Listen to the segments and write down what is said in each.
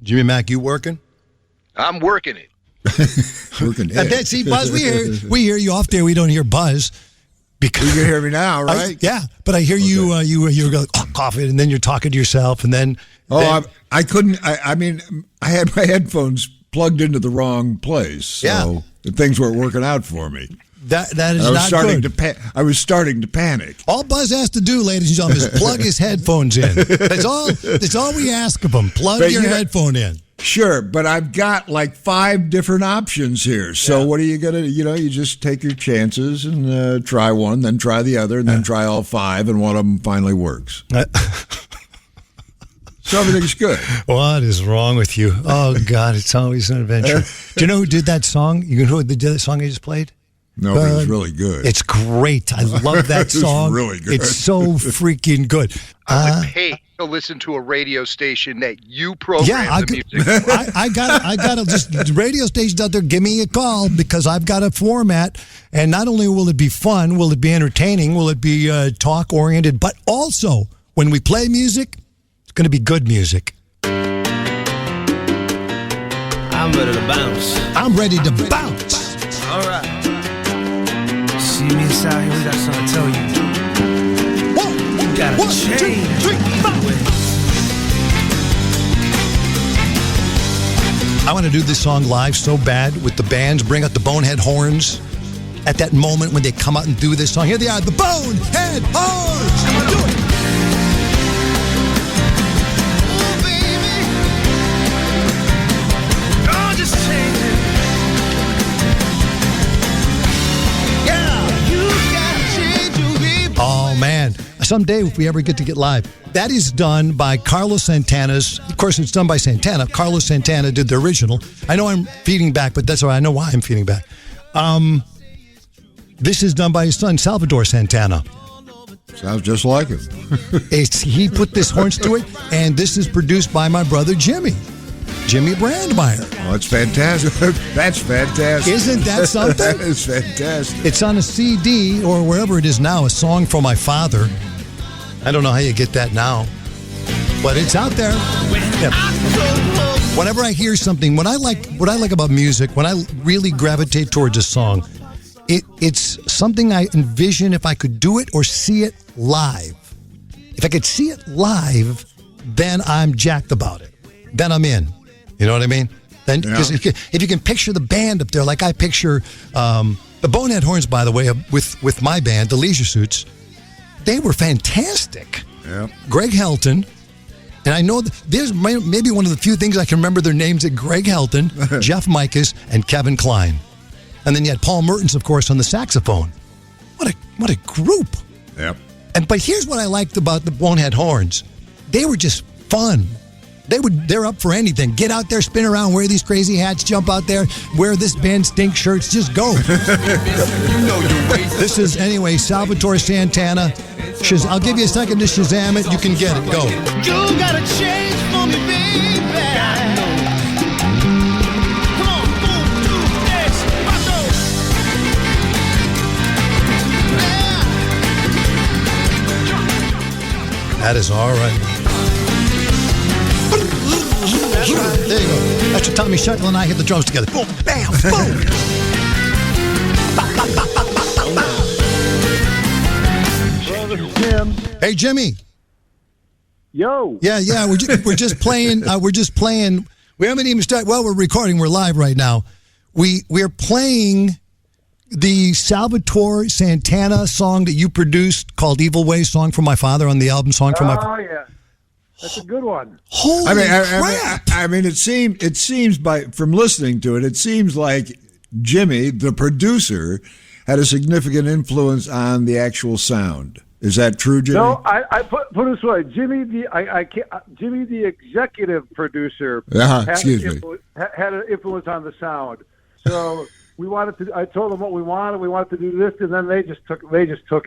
Jimmy Mack, you working? I'm working it. Working it. See, Buzz, we hear you off there. We don't hear Buzz. Because you can hear me now, right? But I hear you go coughing, and then you're talking to yourself, and then. I couldn't. I mean, I had my headphones plugged into the wrong place, so things weren't working out for me. That is not good. I was starting to panic. All Buzz has to do, ladies and gentlemen, is plug his headphones in. That's all we ask of him. Plug your headphone in. Sure, but I've got like 5 different options here. So what are you going to, you just take your chances and try one, then try the other, and then try all 5, and one of them finally works. So everything's good. What is wrong with you? Oh, God, it's always an adventure. Do you know who did that song? You know who did that song I just played? No, but it was really good. It's great. I love that song. It's really good. It's so freaking good. I would pay to listen to a radio station that you program the music. I got just radio stations out there. Give me a call because I've got a format, and not only will it be fun, will it be entertaining, will it be talk oriented, but also when we play music, it's going to be good music. I'm ready to bounce. I'm ready to bounce. All right. See me inside here, we got something to tell you. You gotta change. 1, 2, 3, 4. I want to do this song live so bad with the bands, bring out the Bonehead Horns at that moment when they come out and do this song. Here they are, the Bonehead Horns. Do it. Oh, baby. Oh, just change it. Oh, man. Someday, if we ever get to get live. That is done by Carlos Santana's. Of course, it's done by Santana. Carlos Santana did the original. I know I'm feeding back, but that's all right. I know why I'm feeding back. This is done by his son, Salvador Santana. Sounds just like him. He put this horns to it, and this is produced by my brother, Jimmy Brandmeier. Oh, that's fantastic. That's fantastic. Isn't that something? That is fantastic. It's on a CD or wherever it is now, a song for my father. I don't know how you get that now, but it's out there. Yeah. Whenever I hear something, what I like about music, when I really gravitate towards a song, it's something I envision if I could do it or see it live. If I could see it live, then I'm jacked about it. Then I'm in. You know what I mean? Then, because if you can picture the band up there, like I picture the Bonehead Horns, by the way, with my band, the Leisure Suits, they were fantastic. Yeah. Greg Helton, and I know there's maybe one of the few things I can remember their names: Greg Helton, Jeff Mikas, and Kevin Kline. And then you had Paul Mertens, of course, on the saxophone. What a group! Yep. But here's what I liked about the Bonehead Horns: they were just fun. They're up for anything. Get out there, spin around, wear these crazy hats, jump out there, wear this band stink shirts, just go. This is, anyway, Salvatore Santana. I'll give you a second to Shazam it. You can get it. Go. You gotta change for me, baby. Come on, 1, 2, 3, That is all right. There you go. That's what Tommy Sheckle and I hit the drums together. Boom, bam, boom. Jim. Hey, Jimmy. Yo. Yeah. We're just playing. We haven't even started. Well, we're recording. We're live right now. We're playing the Salvatore Santana song that you produced called "Evil Ways," song from my father on the album "Song from My." Oh yeah. That's a good one. Holy crap! I mean, it seems from listening to it, it seems like Jimmy, the producer, had a significant influence on the actual sound. Is that true, Jimmy? No, I put it this way: Jimmy, the executive producer, had an influence on the sound. So we wanted to. I told them what we wanted. We wanted to do this, and then they just took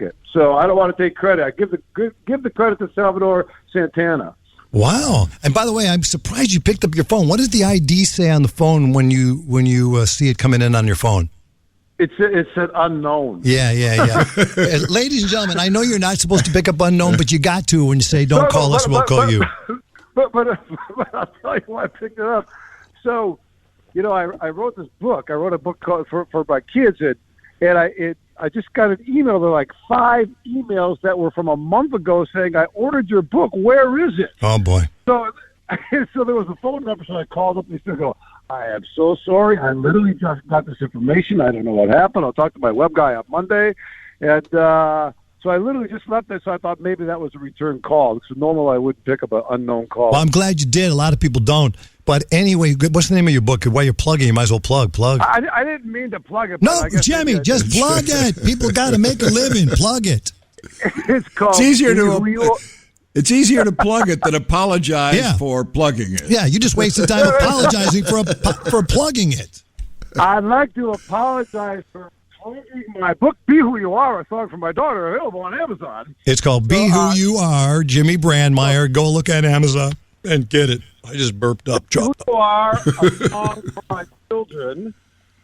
it. So I don't want to take credit. I give the credit to Salvador Santana. Wow! And by the way, I'm surprised you picked up your phone. What does the ID say on the phone when you see it coming in on your phone? It said unknown. Yeah. Ladies and gentlemen, I know you're not supposed to pick up unknown, but you got to when you say don't call us, we'll call you. but I'll tell you why I picked it up. So, I wrote this book. I wrote a book called for my kids, and I just got an email. There were like 5 emails that were from a month ago saying, I ordered your book. Where is it? Oh, boy. So there was a phone number, so I called up and they said, I am so sorry. I literally just got this information. I don't know what happened. I'll talk to my web guy on Monday. And so I literally just left it, so I thought maybe that was a return call. Because normally I wouldn't pick up an unknown call. Well, I'm glad you did. A lot of people don't. But anyway, what's the name of your book? While you're plugging, you might as well plug. I didn't mean to plug it. No, Jimmy, just plug it. People got to make a living. Plug it. It's called. It's easier to plug it than apologize for plugging it. Yeah, you just wasted time apologizing for plugging it. I'd like to apologize for plugging my book, Be Who You Are, a song from my daughter, available on Amazon. It's called Be Who You Are, Jimmy Brandmeier. Go look at Amazon and get it. I just burped up. Who You Are, a song for my children.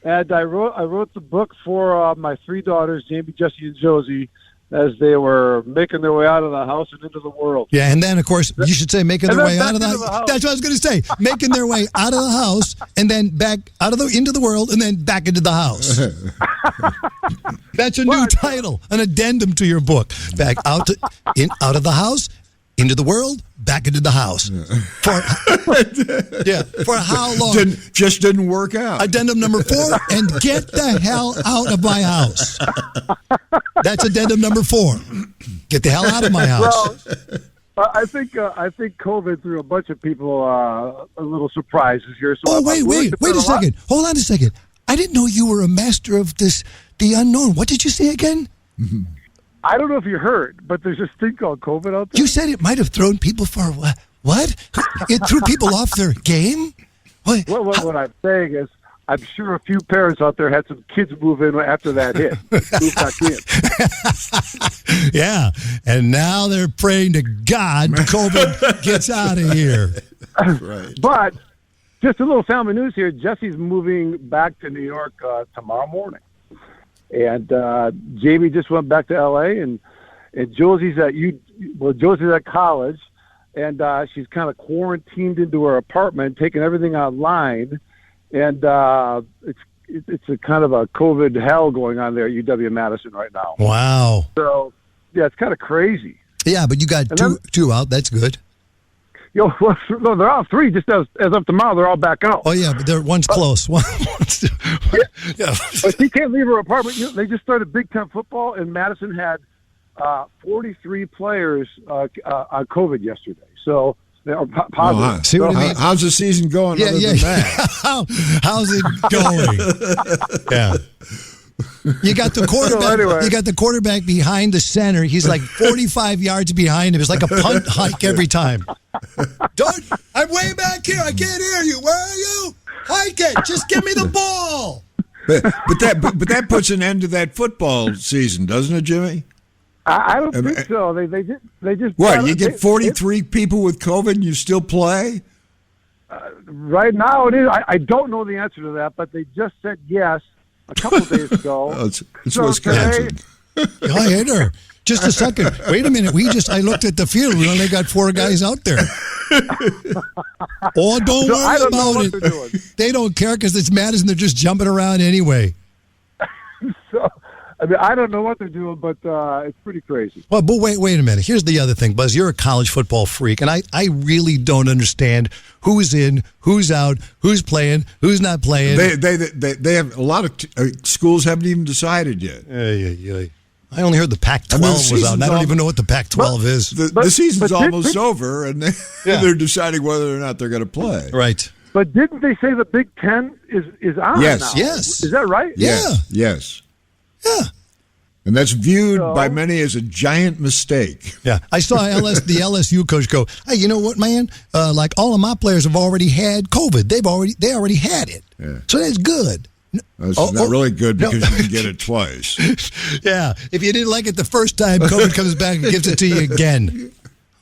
And I wrote the book for my 3 daughters, Jamie, Jessie, and Josie, as they were making their way out of the house and into the world. Yeah, and then, of course, you should say making their way out of the house. That's what I was going to say. Making their way out of the house and then back into the world and then back into the house. That's a new title, an addendum to your book. Back out of the house, into the world, back into the house. For how long? Just didn't work out. Addendum number 4, and get the hell out of my house. That's addendum number 4. Get the hell out of my house. Well, I think COVID threw a bunch of people a little surprises here. So wait a second. Hold on a second. I didn't know you were a master of the unknown. What did you say again? I don't know if you heard, but there's this thing called COVID out there. You said it might have thrown people for what? It threw people off their game? What I'm saying is, I'm sure a few parents out there had some kids move in after that hit. Move back in. Yeah, and now they're praying to God COVID gets out of here. Right. But just a little family news here. Jesse's moving back to New York tomorrow morning. And Jamie just went back to L.A. and Josie's at college, and she's kind of quarantined into her apartment, taking everything online, and it's a kind of a COVID hell going on there at UW-Madison right now. Wow. So yeah, it's kind of crazy. Yeah, but you got two out. That's good. No, they're all 3. Just as of tomorrow, they're all back out. Oh yeah, but one's close. Yeah. But she can't leave her apartment. They just started Big Ten football, and Madison had 43 players on COVID yesterday. So they're positive. See what I mean? How's the season going? Other than that? How's it going? Yeah. You got the quarterback. You got the quarterback behind the center. He's like 45 yards behind him. It's like a punt hike every time. I'm way back here. I can't hear you. Where are you? Hike it. Just give me the ball. But that puts an end to that football season, doesn't it, Jimmy? I don't think so. They just what? You get 43 people with COVID and you still play? Right now it is. I don't know the answer to that, but they just said yes a couple of days ago. It's Wisconsin. I hate her. Just a second. Wait a minute. I looked at the field. We only got 4 guys out there. Oh, don't worry about it. They don't care because it's Madison. They're just jumping around anyway. So, I don't know what they're doing, but it's pretty crazy. Well, but wait a minute. Here's the other thing, Buzz. You're a college football freak, and I really don't understand who's in, who's out, who's playing, who's not playing. They have a lot of schools haven't even decided yet. I only heard the Pac-12 was out, and I don't even know what the Pac-12 is. The season's almost over, and they're deciding whether or not they're going to play. Right. But didn't they say the Big Ten is on now? Yes. Is that right? Yeah. Yes. Yeah. And that's viewed by many as a giant mistake. Yeah. I saw the LSU coach go, hey, you know what, man? Like all of my players have already had COVID. They already had it. Yeah. So that's good. It's not really good because you can get it twice. Yeah. If you didn't like it the first time, COVID comes back and gives it to you again.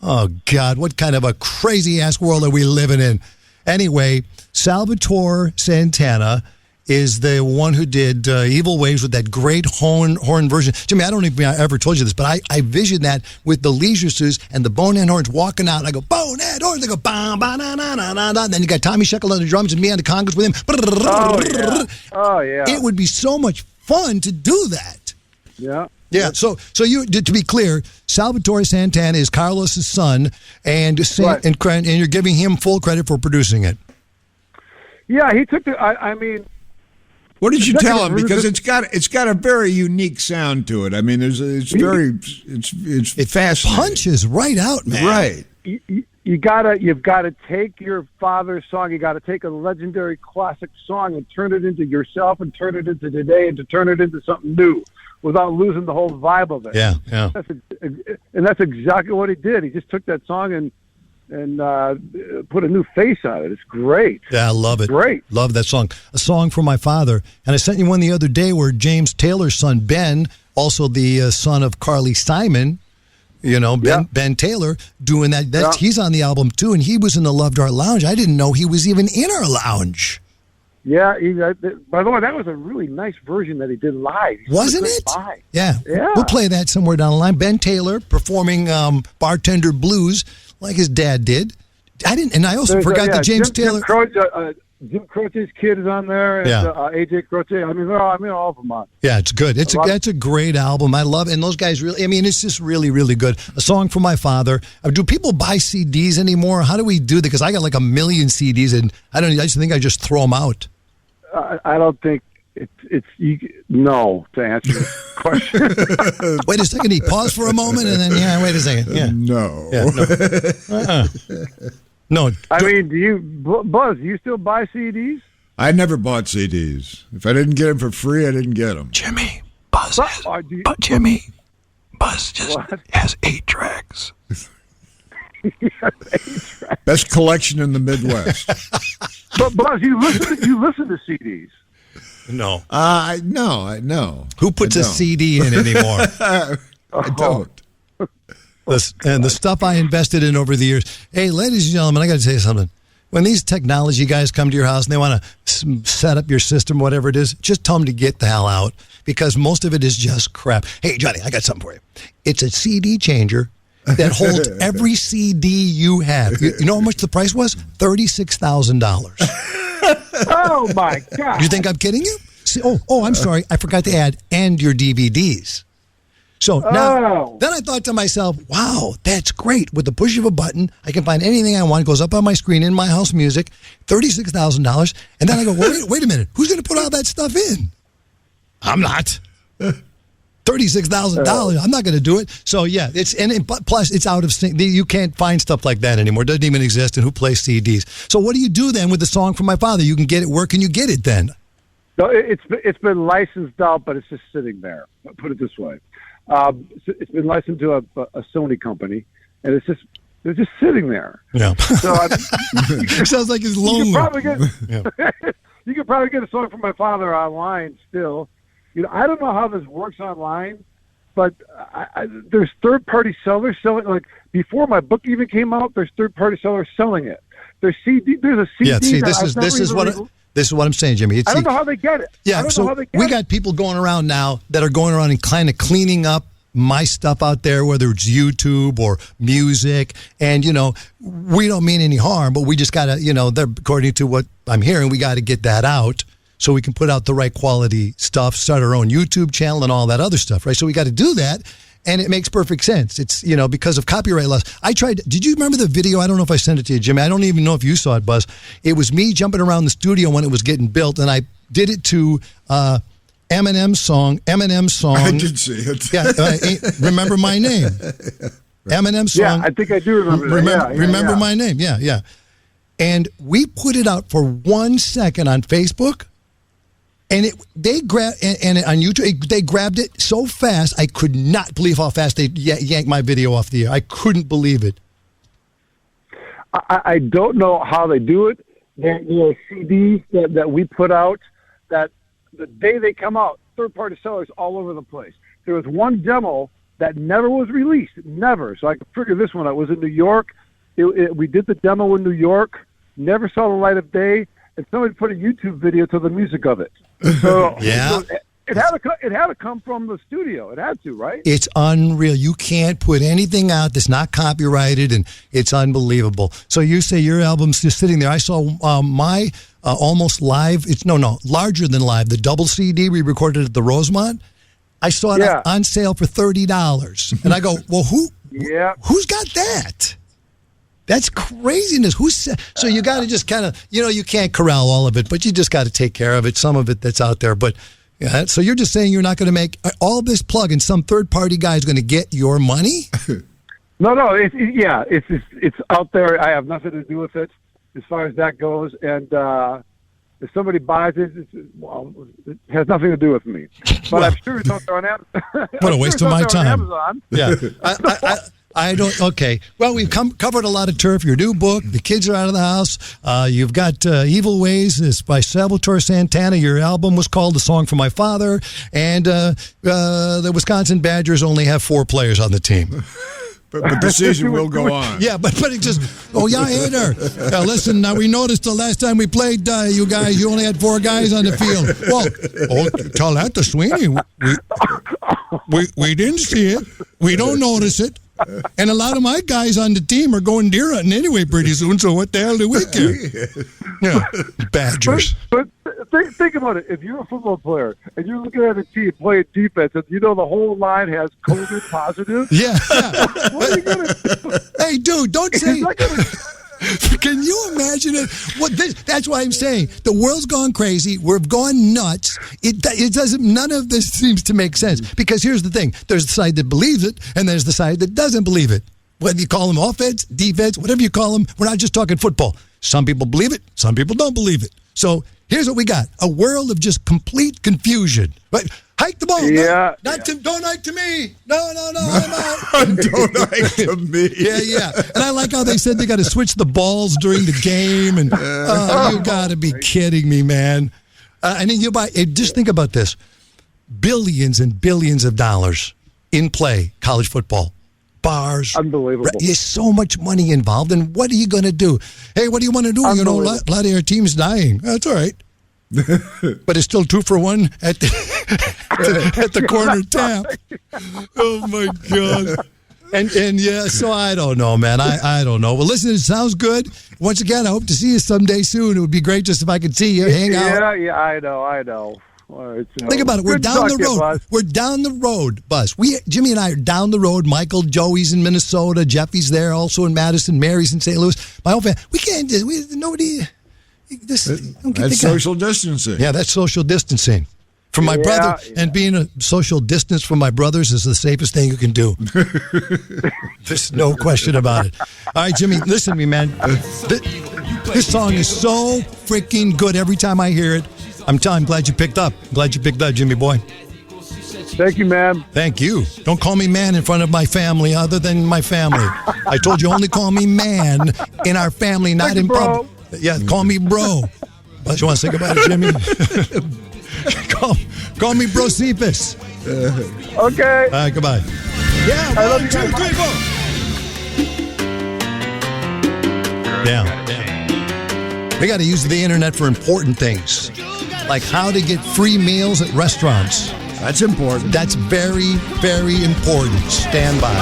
Oh, God. What kind of a crazy-ass world are we living in? Anyway, Salvatore Santana is the one who did Evil Waves with that great horn version. Jimmy, I don't even I ever told you this, but I vision that with the Leisure Suits and the Bonehead Horns walking out. And I go, Bonehead Horns. They go, bam, ba, na, na, na, na, na. Then you got Tommy Sheckle on the drums and me on the congas with him. Oh, yeah. It would be so much fun to do that. Yeah. Yeah, so you, to be clear, Salvatore Santana is Carlos's son, and you're giving him full credit for producing it. Yeah, he took the. I mean, what did you tell him? Because it's got a very unique sound to it. I mean, it's fascinating. Punches right out, man. Right. You've got to take your father's song. You got to take a legendary classic song and turn it into yourself, and turn it into today, and to turn it into something new, without losing the whole vibe of it. Yeah. That's exactly what he did. He just took that song and put a new face on it. It's great. Yeah, I love it. Great. Love that song. A Song for My Father. And I sent you one the other day where James Taylor's son, Ben, also the son of Carly Simon, Ben Taylor, doing that. He's on the album too, and he was in the Loved Art Lounge. I didn't know he was even in our lounge. Yeah, by the way, that was a really nice version that he did live. Wasn't it? Yeah. We'll play that somewhere down the line. Ben Taylor performing Bartender Blues like his dad did. I also forgot that James Taylor. Jim Croce's kid is on there, and AJ Croce. I mean, all of them on. Yeah, it's good. It's a great album. I love it. And those guys really, I mean, it's just really, really good. A Song for My Father. Do people buy CDs anymore? How do we do that? Because I got like 1 million CDs, and I just think I just throw them out. I don't think no, to answer your question. Wait a second. He paused for a moment, and then, wait a second. Yeah. No. Yeah, no. I mean, Buzz, do you still buy CDs? I never bought CDs. If I didn't get them for free, I didn't get them. Jimmy, Buzz just has 8 tracks. Best collection in the Midwest. But Buzz, you listen to CDs. No. No. Who puts a CD in anymore? I don't. And the stuff I invested in over the years. Hey, ladies and gentlemen, I got to tell you something. When these technology guys come to your house and they want to set up your system, whatever it is, just tell them to get the hell out, because most of it is just crap. Hey, Johnny, I got something for you. It's a CD changer that holds every CD you have. You know how much the price was? $36,000. Oh, my God. You think I'm kidding you? See, I'm sorry. I forgot to add, and your DVDs. So now, then I thought to myself, wow, that's great. With the push of a button, I can find anything I want. It goes up on my screen in my house music, $36,000. And then I go, wait a minute. Who's going to put all that stuff in? I'm not. $36,000. I'm not going to do it. So yeah, plus it's out of sync. You can't find stuff like that anymore. It doesn't even exist. And who plays CDs? So what do you do then with the Song for My Father? You can get it. Where can you get it then? No, it's been licensed out, but it's just sitting there. I'll put it this way. It's been licensed to a Sony company, and it's just sitting there. Yeah. So it sounds like it's lonely. You could probably get a Song for My Father online still. I don't know how this works online, but there's third-party sellers selling. Like before my book even came out, there's third-party sellers selling it. There's a CD. Yeah. See, this is what I'm saying, Jimmy. I don't know how they get it. Yeah. We got people going around now that are going around and kind of cleaning up my stuff out there, whether it's YouTube or music. And, we don't mean any harm, but we just got to, according to what I'm hearing, we got to get that out so we can put out the right quality stuff, start our own YouTube channel and all that other stuff, right? So we got to do that. And it makes perfect sense. It's, because of copyright laws. Did you remember the video? I don't know if I sent it to you, Jimmy. I don't even know if you saw it, Buzz. It was me jumping around the studio when it was getting built, and I did it to Eminem's song. I did see it. Yeah, Remember My Name. Eminem's song. Yeah, I think I do remember that. Remember My Name. Yeah. And we put it out for 1 second on Facebook. And they grabbed on YouTube. They grabbed it so fast, I could not believe how fast they yanked my video off the air. I couldn't believe it. I don't know how they do it. There are CDs that we put out that the day they come out, third-party sellers all over the place. There was one demo that never was released, never. So I could figure this one out. It was in New York. We did the demo in New York. Never saw the light of day. and somebody put a YouTube video to the music of it. So, Yeah. so it had to come from the studio. It had to, right? It's unreal. You can't put anything out that's not copyrighted, and it's unbelievable. So you say your album's just sitting there. I saw my almost live. It's larger than live. The double CD we recorded at the Rosemont. I saw it on sale for $30, and I go, well, who's got that? That's craziness. So you got to just kind of, you can't corral all of it, but you just got to take care of it. Some of it that's out there, but. Yeah, so you're just saying you're not going to make all this plug, and some third-party guy is going to get your money? No, it's out there. I have nothing to do with it as far as that goes, and if somebody buys it, it has nothing to do with me. But I'm sure it's out there on Amazon. What a waste of my time. Yeah, I don't. Okay. Well, we've covered a lot of turf. Your new book, The Kids Are Out of the House. You've got Evil Ways. It's by Salvatore Santana. Your album was called The Song for My Father. And the Wisconsin Badgers only have 4 players on the team. But the season will go on. Yeah, but it just, hey there. Listen, now we noticed the last time we played, you guys, you only had 4 guys on the field. Well, tell that to Sweeney. We didn't see it. We don't notice it. And a lot of my guys on the team are going deer hunting anyway pretty soon, so what the hell do we care? Yeah, Badgers. But think about it. If you're a football player and you're looking at a team playing defense and the whole line has COVID positive. Yeah. What are you going to do? Hey, dude, don't say... Can you imagine it? That's why I'm saying the world's gone crazy. We've gone nuts. It doesn't. None of this seems to make sense, because here's the thing: there's the side that believes it, and there's the side that doesn't believe it. Whether you call them offense, defense, whatever you call them, we're not just talking football. Some people believe it. Some people don't believe it. So here's what we got: a world of just complete confusion. But hike the ball. Yeah. Don't hike to me. No, I'm out. Don't hike to me. Yeah. And I like how they said they got to switch the balls during the game. And you got to be kidding me, man. And then just think about this: billions and billions of dollars in play, college football. Bars. Unbelievable. There's so much money involved. And what are you going to do? Hey, what do you want to do? A lot of your team's dying. That's all right. But it's still 2 for 1 at the corner tap. Oh my God! And yeah, so I don't know, man. I don't know. Well, listen, it sounds good. Once again, I hope to see you someday soon. It would be great just if I could see you, hang out. Yeah, I know. Think about it. We're down the road. We're down the road, Buzz. Jimmy and I are down the road. Michael, Joey's in Minnesota. Jeffy's there, also in Madison. Mary's in St. Louis. My whole family. We can't just. Nobody. That's social distancing. Yeah, that's social distancing. From my brother, and being a social distance from my brothers is the safest thing you can do. There's no question about it. All right, Jimmy, listen to me, man. This song is so freaking good every time I hear it. I'm glad you picked up. I'm glad you picked up, Jimmy boy. Thank you, man. Thank you. Don't call me man in front of my family other than my family. I told you only call me man in our family, not in public. Yeah, call me bro. But you want to say goodbye to Jimmy? call me Bro Cephas. Okay. All right, goodbye. Yeah, I love 1, 2, 3, 4. Yeah. We got to use the internet for important things, like how to get free meals at restaurants. That's important. That's very, very important. Stand by.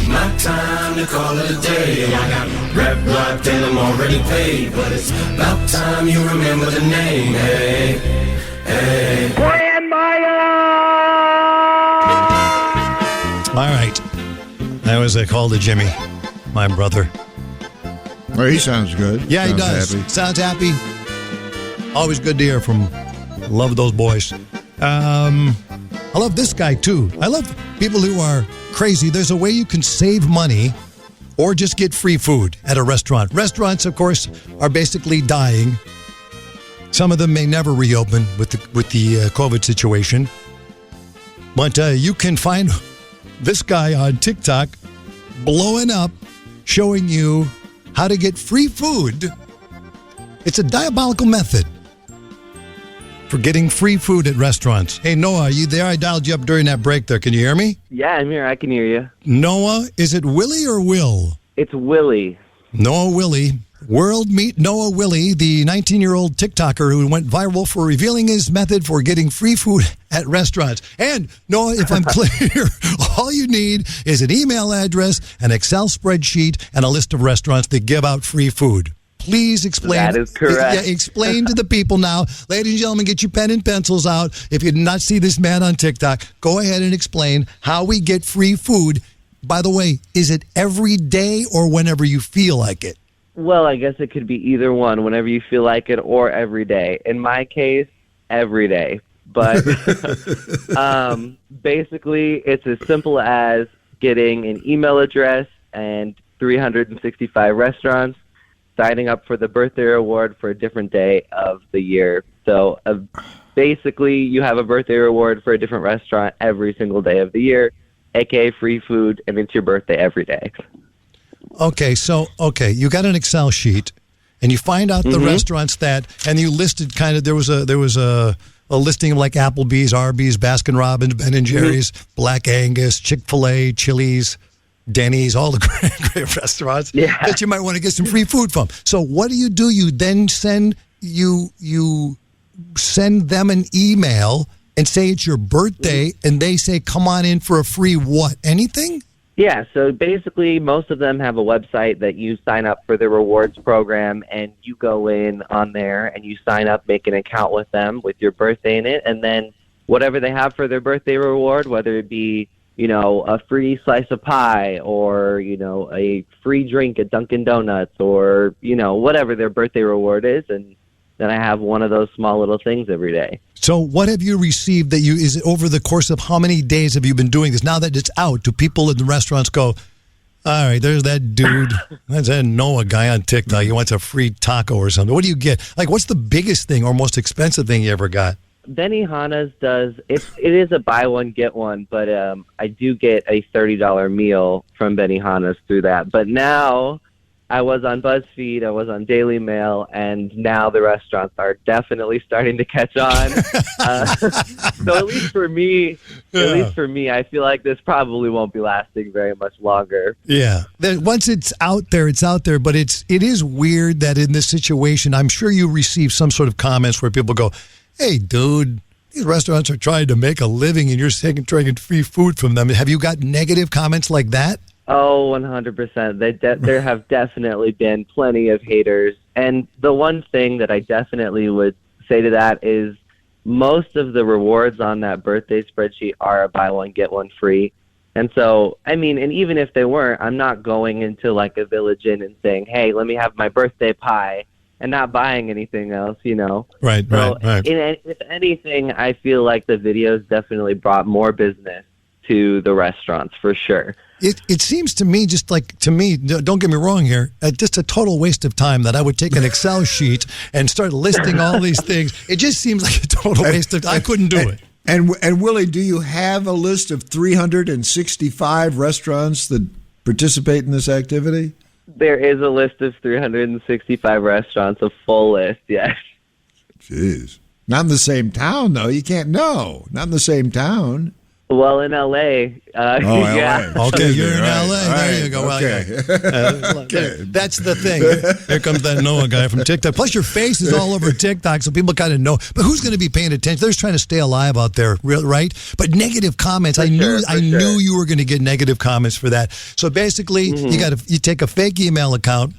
My time to call it a day. I got rap blocked and I'm already paid, but it's about time you remember the name. Hey. Fran Meyer! All right. That was a call to Jimmy, my brother. Well, he sounds good. Yeah, he does. Happy. Sounds happy. Always good to hear from. Love those boys. I love this guy, too. I love people who are crazy. There's a way you can save money or just get free food at a restaurant. Restaurants, of course, are basically dying. Some of them may never reopen with the COVID situation. But you can find this guy on TikTok blowing up, showing you how to get free food. It's a diabolical method for getting free food at restaurants. Hey, Noah, are you there? I dialed you up during that break there. Can you hear me? Yeah, I'm here. I can hear you. Noah, is it Willie or Will? It's Willie. Noah Willie. World Meet Noah Willie, the 19-year-old TikToker who went viral for revealing his method for getting free food at restaurants. And, Noah, if I'm clear, all you need is an email address, an Excel spreadsheet, and a list of restaurants that give out free food. Please explain. That is correct. Yeah, explain to the people now. Ladies and gentlemen, get your pen and pencils out. If you did not see this man on TikTok, go ahead and explain how we get free food. By the way, is it every day or whenever you feel like it? Well, I guess it could be either one, whenever you feel like it, or every day. In my case, every day. But basically, it's as simple as getting an email address and 365 restaurants, signing up for the birthday reward for a different day of the year. So basically, you have a birthday reward for a different restaurant every single day of the year, aka free food, and it's your birthday every day. Okay, you got an Excel sheet, and you find out the restaurants and you listed kind of, there was a listing of like Applebee's, Arby's, Baskin Robbins, Ben & Jerry's, Black Angus, Chick-fil-A, Chili's, Denny's, all the great restaurants that you might want to get some free food from. So what do? You then send them an email and say it's your birthday, and they say, come on in for a free what? Anything? Yeah, so basically most of them have a website that you sign up for the rewards program, and you go in on there and you sign up, make an account with them with your birthday in it, and then whatever they have for their birthday reward, whether it be, a free slice of pie or, a free drink at Dunkin' Donuts or, whatever their birthday reward is, and then I have one of those small little things every day. So what have you received is it over the course of how many days have you been doing this? Now that it's out, do people in the restaurants go, all right, there's that dude, that's that Noah guy on TikTok, he wants a free taco or something. What do you get? Like, what's the biggest thing or most expensive thing you ever got? Benihana's does, it is a buy one, get one, but I do get a $30 meal from Benihana's through that. But now I was on BuzzFeed, I was on Daily Mail, and now the restaurants are definitely starting to catch on. So at least for me, I feel like this probably won't be lasting very much longer. Yeah. Once it's out there, it's out there. But it is weird that in this situation, I'm sure you receive some sort of comments where people go, hey, dude, these restaurants are trying to make a living and you're taking free food from them. Have you got negative comments like that? Oh, 100%. There have definitely been plenty of haters. And the one thing that I definitely would say to that is most of the rewards on that birthday spreadsheet are a buy one, get one free. And so, and even if they weren't, I'm not going into like a Village Inn and saying, hey, let me have my birthday pie and not buying anything else, Right, so right. If anything, I feel like the videos definitely brought more business to the restaurants for sure. It seems to me, don't get me wrong here, just a total waste of time that I would take an Excel sheet and start listing all these things. It just seems like a total waste of time. I couldn't do it. And Willie, do you have a list of 365 restaurants that participate in this activity? There is a list of 365 restaurants, a full list, yes. Jeez. Not in the same town, though. You can't know. Not in the same town. Well, in L.A. Yeah. LA. Okay, you're in L.A. Right. There you go. Okay. Okay. That's the thing. Here comes that Noah guy from TikTok. Plus, your face is all over TikTok, so people kind of know. But who's going to be paying attention? They're just trying to stay alive out there, right? But negative comments. I knew you were going to get negative comments for that. So basically, you take a fake email account.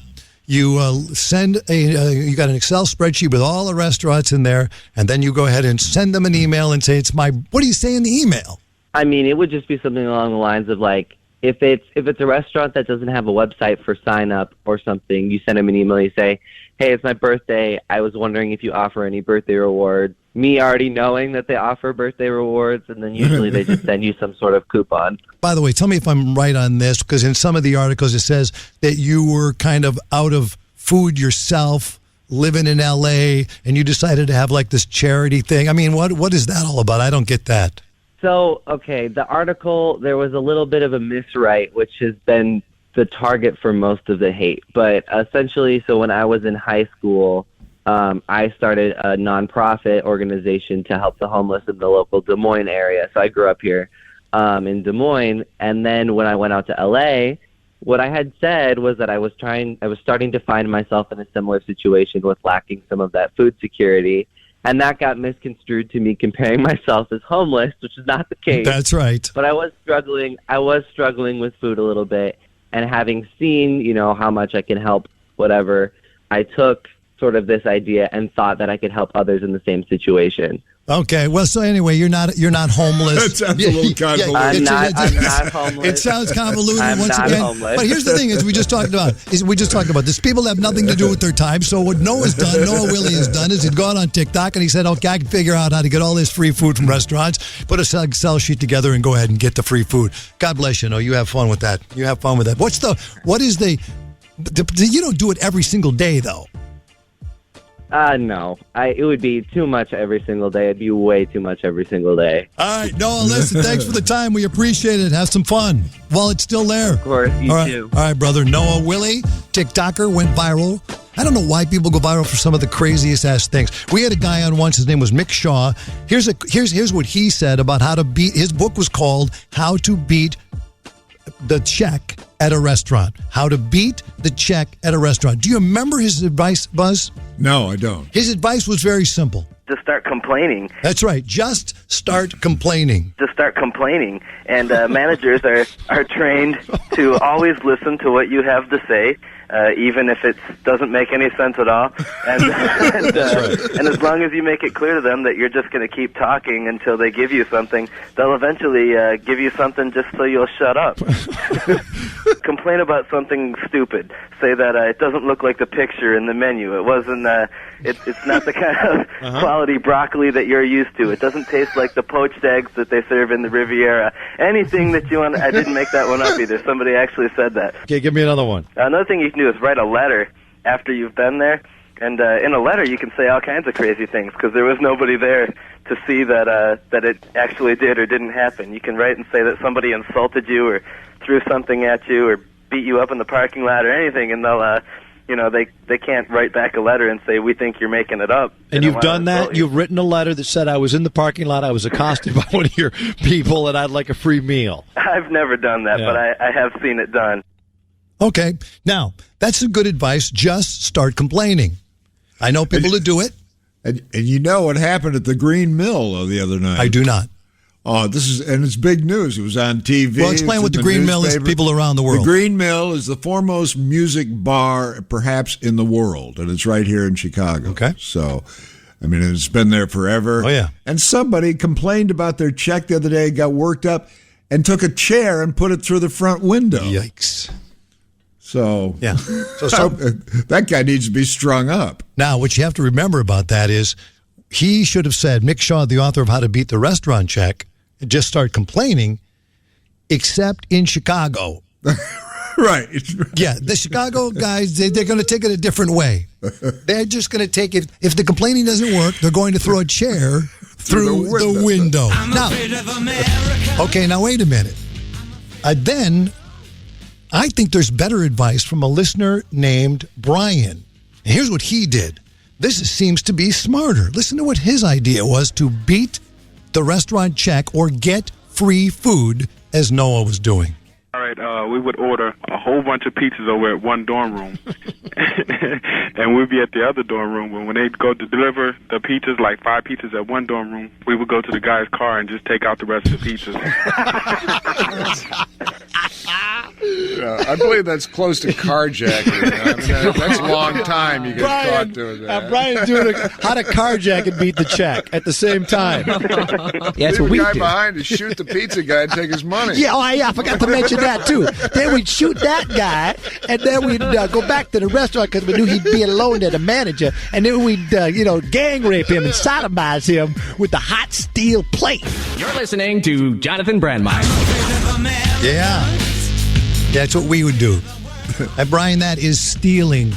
You you got an Excel spreadsheet with all the restaurants in there, and then you go ahead and send them an email and say, what do you say in the email? It would just be something along the lines of like, if it's a restaurant that doesn't have a website for sign up or something, you send them an email, you say, hey, it's my birthday. I was wondering if you offer any birthday rewards. Me already knowing that they offer birthday rewards, and then usually they just send you some sort of coupon. By the way, tell me if I'm right on this, because in some of the articles it says that you were kind of out of food yourself, living in L.A., and you decided to have like this charity thing. What is that all about? I don't get that. So, okay, the article, there was a little bit of a miswrite, which has been the target for most of the hate. But essentially, so when I was in high school, I started a nonprofit organization to help the homeless in the local Des Moines area. So I grew up here in Des Moines. And then when I went out to L.A., what I had said was that I was starting to find myself in a similar situation with lacking some of that food security. And that got misconstrued to me comparing myself as homeless, which is not the case. That's right. But I was struggling with food a little bit. And having seen, how much I can help, whatever, I took sort of this idea and thought that I could help others in the same situation. Okay. Well, so anyway, you're not homeless. That sounds a little convoluted. I'm not homeless. It sounds convoluted I'm once not again. homeless. But here's the thing: we just talked about this. People have nothing to do with their time. So what Noah Willie has done is he'd gone on TikTok and he said, "Okay, I can figure out how to get all this free food from restaurants. Put a Excel sheet together and go ahead and get the free food." God bless you. No, you have fun with that. You don't do it every single day though. No. It would be too much every single day. It'd be way too much every single day. All right, Noah, listen, thanks for the time. We appreciate it. Have some fun while it's still there. Of course, you too. All right, brother. Noah Willie, TikToker, went viral. I don't know why people go viral for some of the craziest ass things. We had a guy on once. His name was Mick Shaw. Here's what he said about how to beat. His book was called "How to Beat the Check at a Restaurant." How to beat the check at a restaurant. Do you remember his advice, Buzz? No, I don't. His advice was very simple. Just start complaining. That's right. Just start complaining. Just start complaining. And managers are trained to always listen to what you have to say, even if it doesn't make any sense at all. And as long as you make it clear to them that you're just going to keep talking until they give you something, they'll eventually give you something just so you'll shut up. Complain about something stupid. Say that it doesn't look like the picture in the menu. It wasn't. It's not the kind of quality broccoli that you're used to. It doesn't taste like the poached eggs that they serve in the Riviera. Anything that you want. I didn't make that one up either. Somebody actually said that. Okay, give me another one. Another thing you can do is write a letter after you've been there. And in a letter, you can say all kinds of crazy things because there was nobody there to see that it actually did or didn't happen. You can write and say that somebody insulted you or threw something at you or beat you up in the parking lot or anything, and they'll, they can't write back a letter and say, we think you're making it up. And you've done that? You've written a letter that said, I was in the parking lot, I was accosted by one of your people, and I'd like a free meal. I've never done that, but I have seen it done. Okay. Now, that's some good advice. Just start complaining. I know people who do it. And you know what happened at the Green Mill the other night? I do not. Oh, it's big news. It was on TV. Well, explain what the Green Mill is to people around the world. The Green Mill is the foremost music bar, perhaps, in the world, and it's right here in Chicago. Okay. So, I mean, it's been there forever. Oh, yeah. And somebody complained about their check the other day, got worked up, and took a chair and put it through the front window. Yikes. So, yeah. So that guy needs to be strung up. Now, what you have to remember about that is he should have said, Mick Shaw, the author of How to Beat the Restaurant Check, just start complaining, except in Chicago. Right. Yeah, the Chicago guys, they're going to take it a different way. They're just going to take it. If the complaining doesn't work, they're going to throw a chair through the window. Now, okay, now wait a minute. Then I think there's better advice from a listener named Brian. And here's what he did. This seems to be smarter. Listen to what his idea was to beat the restaurant check or get free food as Noah was doing. All right, we would order a whole bunch of pizzas over at one dorm room, and we'd be at the other dorm room. But when they'd go to deliver the pizzas, like 5 pizzas at one dorm room, we would go to the guy's car and just take out the rest of the pizzas. I believe that's close to carjacking. I mean, that's a long time you get caught doing that. Brian's doing how to carjack and beat the check at the same time. Yeah, that's what we do. The guy behind to shoot the pizza guy and take his money. Yeah, I forgot to mention that, too. Then we'd shoot that guy, and then we'd go back to the restaurant because we knew he'd be alone there, the manager, and then we'd, gang rape him and sodomize him with the hot steel plate. You're listening to Jonathan Brandmeier. Yeah. That's what we would do. And Brian, that is stealing,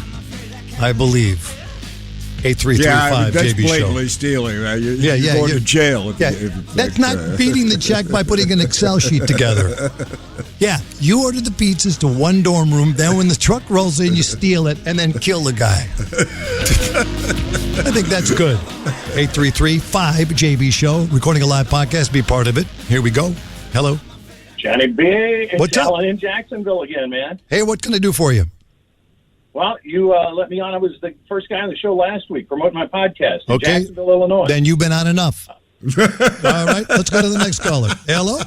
I believe. 8335 that's JB blatantly Show. Stealing. You're going to jail. That's not beating the check by putting an Excel sheet together. Yeah, you ordered the pizzas to one dorm room, then when the truck rolls in, you steal it, and then kill the guy. I think that's good. 8335 JB Show, recording a live podcast. Be part of it. Here we go. Hello. Johnny B. It's What's up? Alan in Jacksonville again, man. Hey, what can I do for you? Well, you let me on. I was the first guy on the show last week promoting my podcast in Okay. Jacksonville, Illinois. Then you've been on enough. All right, let's go to the next caller. Hello?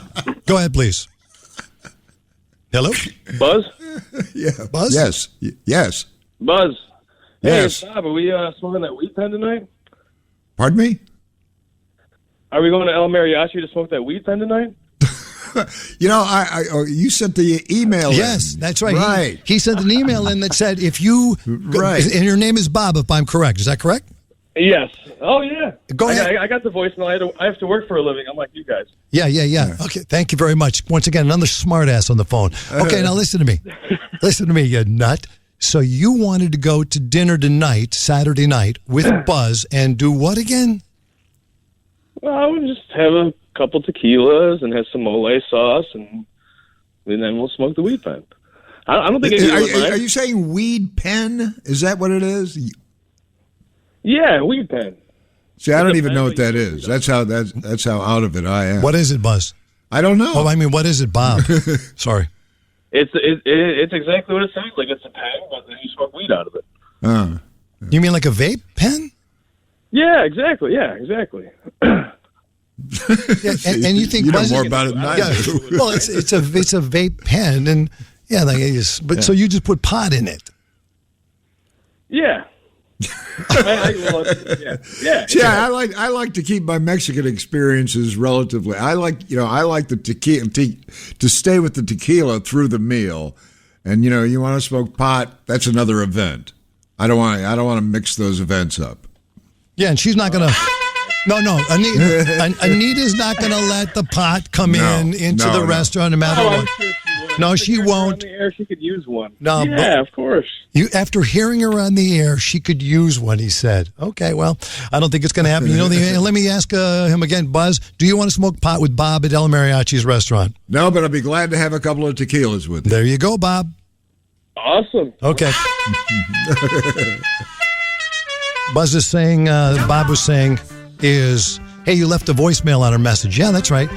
Go ahead, please. Hello? Buzz? Yeah. Buzz? Yes. Yes. Buzz. Hey, Yes. Bob, are we smoking that weed pen tonight? Pardon me? Are we going to El Mariachi to smoke that weed pen tonight? You know, you sent the email. Yes, in. that's right. Right. He sent an email in that said, if you... Right. And your name is Bob, if I'm correct. Is that correct? Yes. Oh, yeah. Go ahead. I got the voicemail. I have to work for a living. I'm like you guys. Yeah. Okay, thank you very much. Once again, another smart ass on the phone. Okay, now listen to me. Listen to me, you nut. So you wanted to go to dinner tonight, Saturday night, with Buzz and do what again? Well, I would just have a couple tequilas and have some mole sauce, and then we'll smoke the weed pen. I don't think Are you saying weed pen? Is that what it is? Yeah, weed pen. See, I don't even know what that is. That's how out of it I am. What is it, Buzz? I don't know. Oh, I mean, what is it, Bob? Sorry. It's exactly what it sounds like. It's a pen, but then you smoke weed out of it. You mean like a vape pen? Yeah, exactly. Yeah, exactly. Yeah, and you think you know Buzz more about it than I do. Well, it's a vape pen, and yeah, like so you just put pot in it. Yeah. Yeah, I like to keep my Mexican experiences relatively. I like the tequila to stay with the tequila through the meal, and you want to smoke pot. That's another event. I don't want to mix those events up. Yeah, and she's not gonna. No, Anita's not gonna let the pot come into the restaurant no matter what. No, she won't. On the air, she could use one. No, yeah, of course. After hearing her on the air, she could use one. He said, "Okay, well, I don't think it's going to happen." Let me ask him again, Buzz. Do you want to smoke pot with Bob at El Mariachi's restaurant? No, but I'd be glad to have a couple of tequilas with you. There you go, Bob. Awesome. Okay. Buzz is saying, Bob was saying, hey, you left a voicemail on our message. Yeah, that's right.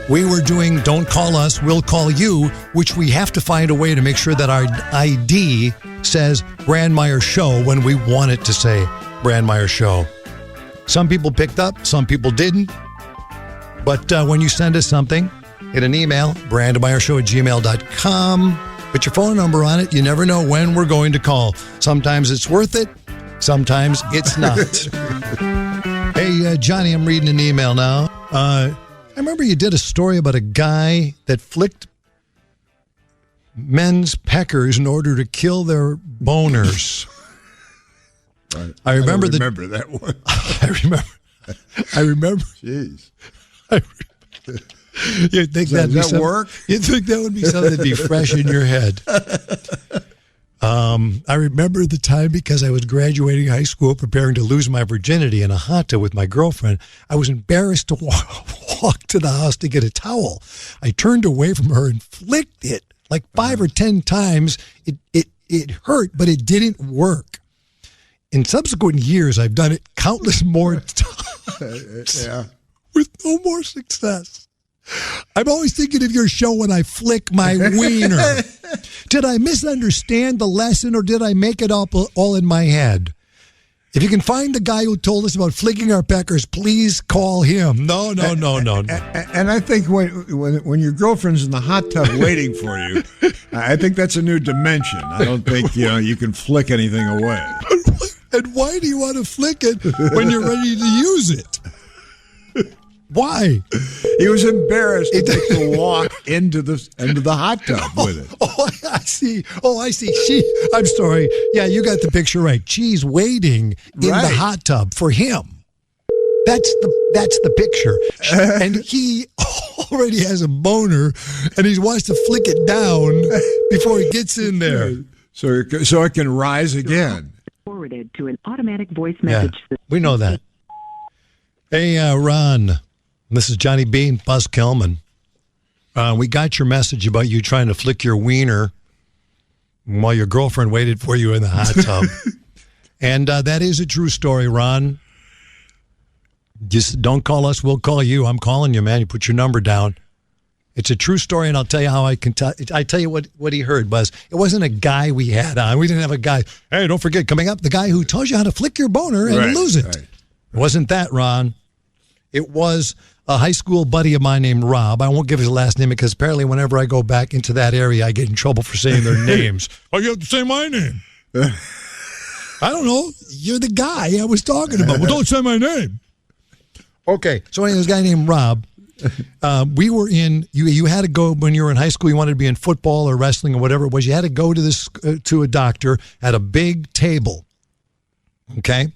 We were doing Don't Call Us, We'll Call You, which we have to find a way to make sure that our ID says Brandmeier Show when we want it to say Brandmeier Show. Some people picked up, some people didn't. But when you send us something, hit an email, brandmeiershow@gmail.com. Put your phone number on it. You never know when we're going to call. Sometimes it's worth it. Sometimes it's not. Hey, Johnny, I'm reading an email now. I remember you did a story about a guy that flicked men's peckers in order to kill their boners. Right. I remember that one. I remember. Jeez. You think Does that work? You think that would be something that'd be fresh in your head? I remember the time because I was graduating high school, preparing to lose my virginity in a hot tub with my girlfriend. I was embarrassed to walk to the house to get a towel. I turned away from her and flicked it like 5 or 10 times. It hurt, but it didn't work. In subsequent years, I've done it countless more times with no more success. I'm always thinking of your show when I flick my wiener. Did I misunderstand the lesson or did I make it up all in my head? If you can find the guy who told us about flicking our peckers, please call him. No. And I think when your girlfriend's in the hot tub waiting for you, I think that's a new dimension. I don't think you can flick anything away. And why do you want to flick it when you're ready to use it? Why? He was embarrassed to take the walk into the hot tub with it. Oh, I see. I'm sorry. Yeah, you got the picture right. She's waiting in the hot tub for him. That's the picture. And he already has a boner, and he wants to flick it down before he gets in there. So it can rise again. Forwarded to an automatic voice message. Yeah, we know that. Hey, Ron. This is Johnny B. and Buzz Kelman. We got your message about you trying to flick your wiener while your girlfriend waited for you in the hot tub. And that is a true story, Ron. Just don't call us, we'll call you. I'm calling you, man. You put your number down. It's a true story, and I'll tell you how I can tell. I tell you what he heard, Buzz. It wasn't a guy we had on. We didn't have a guy. Hey, don't forget, coming up, the guy who tells you how to flick your boner and lose it. Right. It wasn't that, Ron. It was a high school buddy of mine named Rob. I won't give his last name because apparently whenever I go back into that area, I get in trouble for saying their names. Oh, you have to say my name. I don't know. You're the guy I was talking about. Well, don't say my name. Okay. So anyway, this guy named Rob. We were in. You had to go when you were in high school. You wanted to be in football or wrestling or whatever it was. You had to go to this to a doctor at a big table. Okay,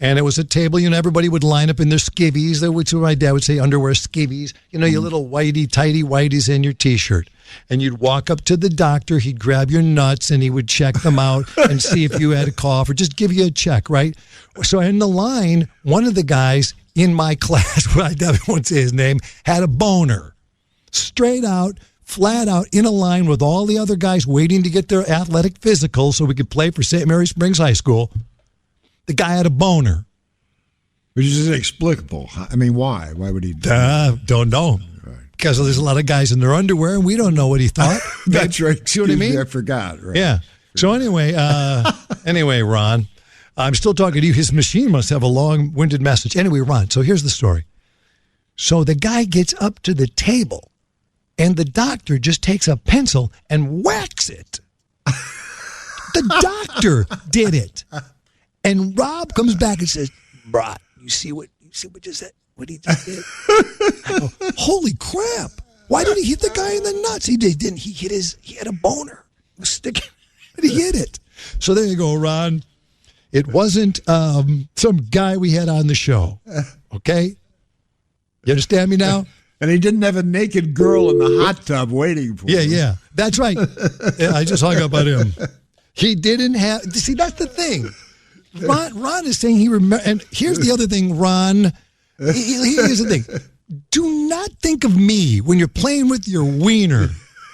and it was a table. Everybody would line up in their skivvies. Which my dad would say underwear skivvies. Your little tighty whities in your t-shirt. And you'd walk up to the doctor. He'd grab your nuts and he would check them out and see if you had a cough or just give you a check. Right. So in the line, one of the guys in my class, I won't say his name, had a boner. Straight out, flat out, in a line with all the other guys waiting to get their athletic physical so we could play for St. Mary Springs High School. The guy had a boner. Which is inexplicable. I mean, why? Why would he do that? Don't know. Because there's a lot of guys in their underwear, and we don't know what he thought. That's right. See what I mean? I forgot. Right. Yeah. So anyway, Ron, I'm still talking to you. His machine must have a long-winded message. Anyway, Ron, so here's the story. So the guy gets up to the table, and the doctor just takes a pencil and whacks it. The doctor did it. And Rob comes back and says, "Brah, you see what just said? What he just did?" I go, "Holy crap. Why did he hit the guy in the nuts?" He didn't. He had a boner. He was sticking. He hit it. So there you go, Ron. It wasn't some guy we had on the show. Okay? You understand me now? And he didn't have a naked girl in the hot tub waiting for him. Yeah. That's right. Yeah, I just hung up on him. He didn't have. See, that's the thing. Ron is saying he remember. And here's the other thing, Ron. Here's the thing. Do not think of me when you're playing with your wiener.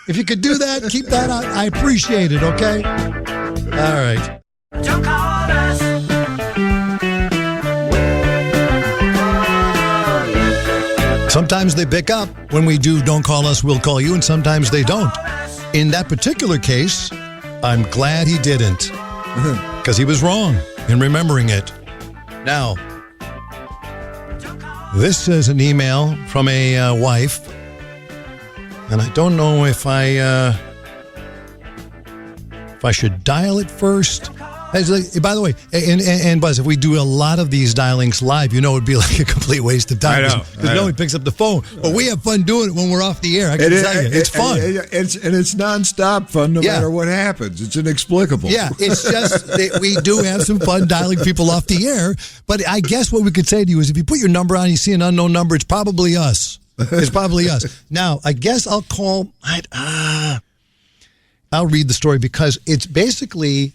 If you could do that, keep that out. I appreciate it, okay? All right. Don't call us. Sometimes they pick up when we do Don't Call Us, We'll Call You, and sometimes they don't. In that particular case, I'm glad he didn't, because he was wrong in remembering it. Now, this is an email from a wife, and I don't know if I should dial it first. By the way, and Buzz, if we do a lot of these dialings live, it'd be like a complete waste of time. I know. Because nobody picks up the phone. But we have fun doing it when we're off the air. I can tell you. It's fun. It's nonstop fun no matter what happens. It's inexplicable. Yeah, it's just that we do have some fun dialing people off the air. But I guess what we could say to you is if you put your number on and you see an unknown number, it's probably us. It's probably us. Now, I guess I'll call... I'll read the story because it's basically...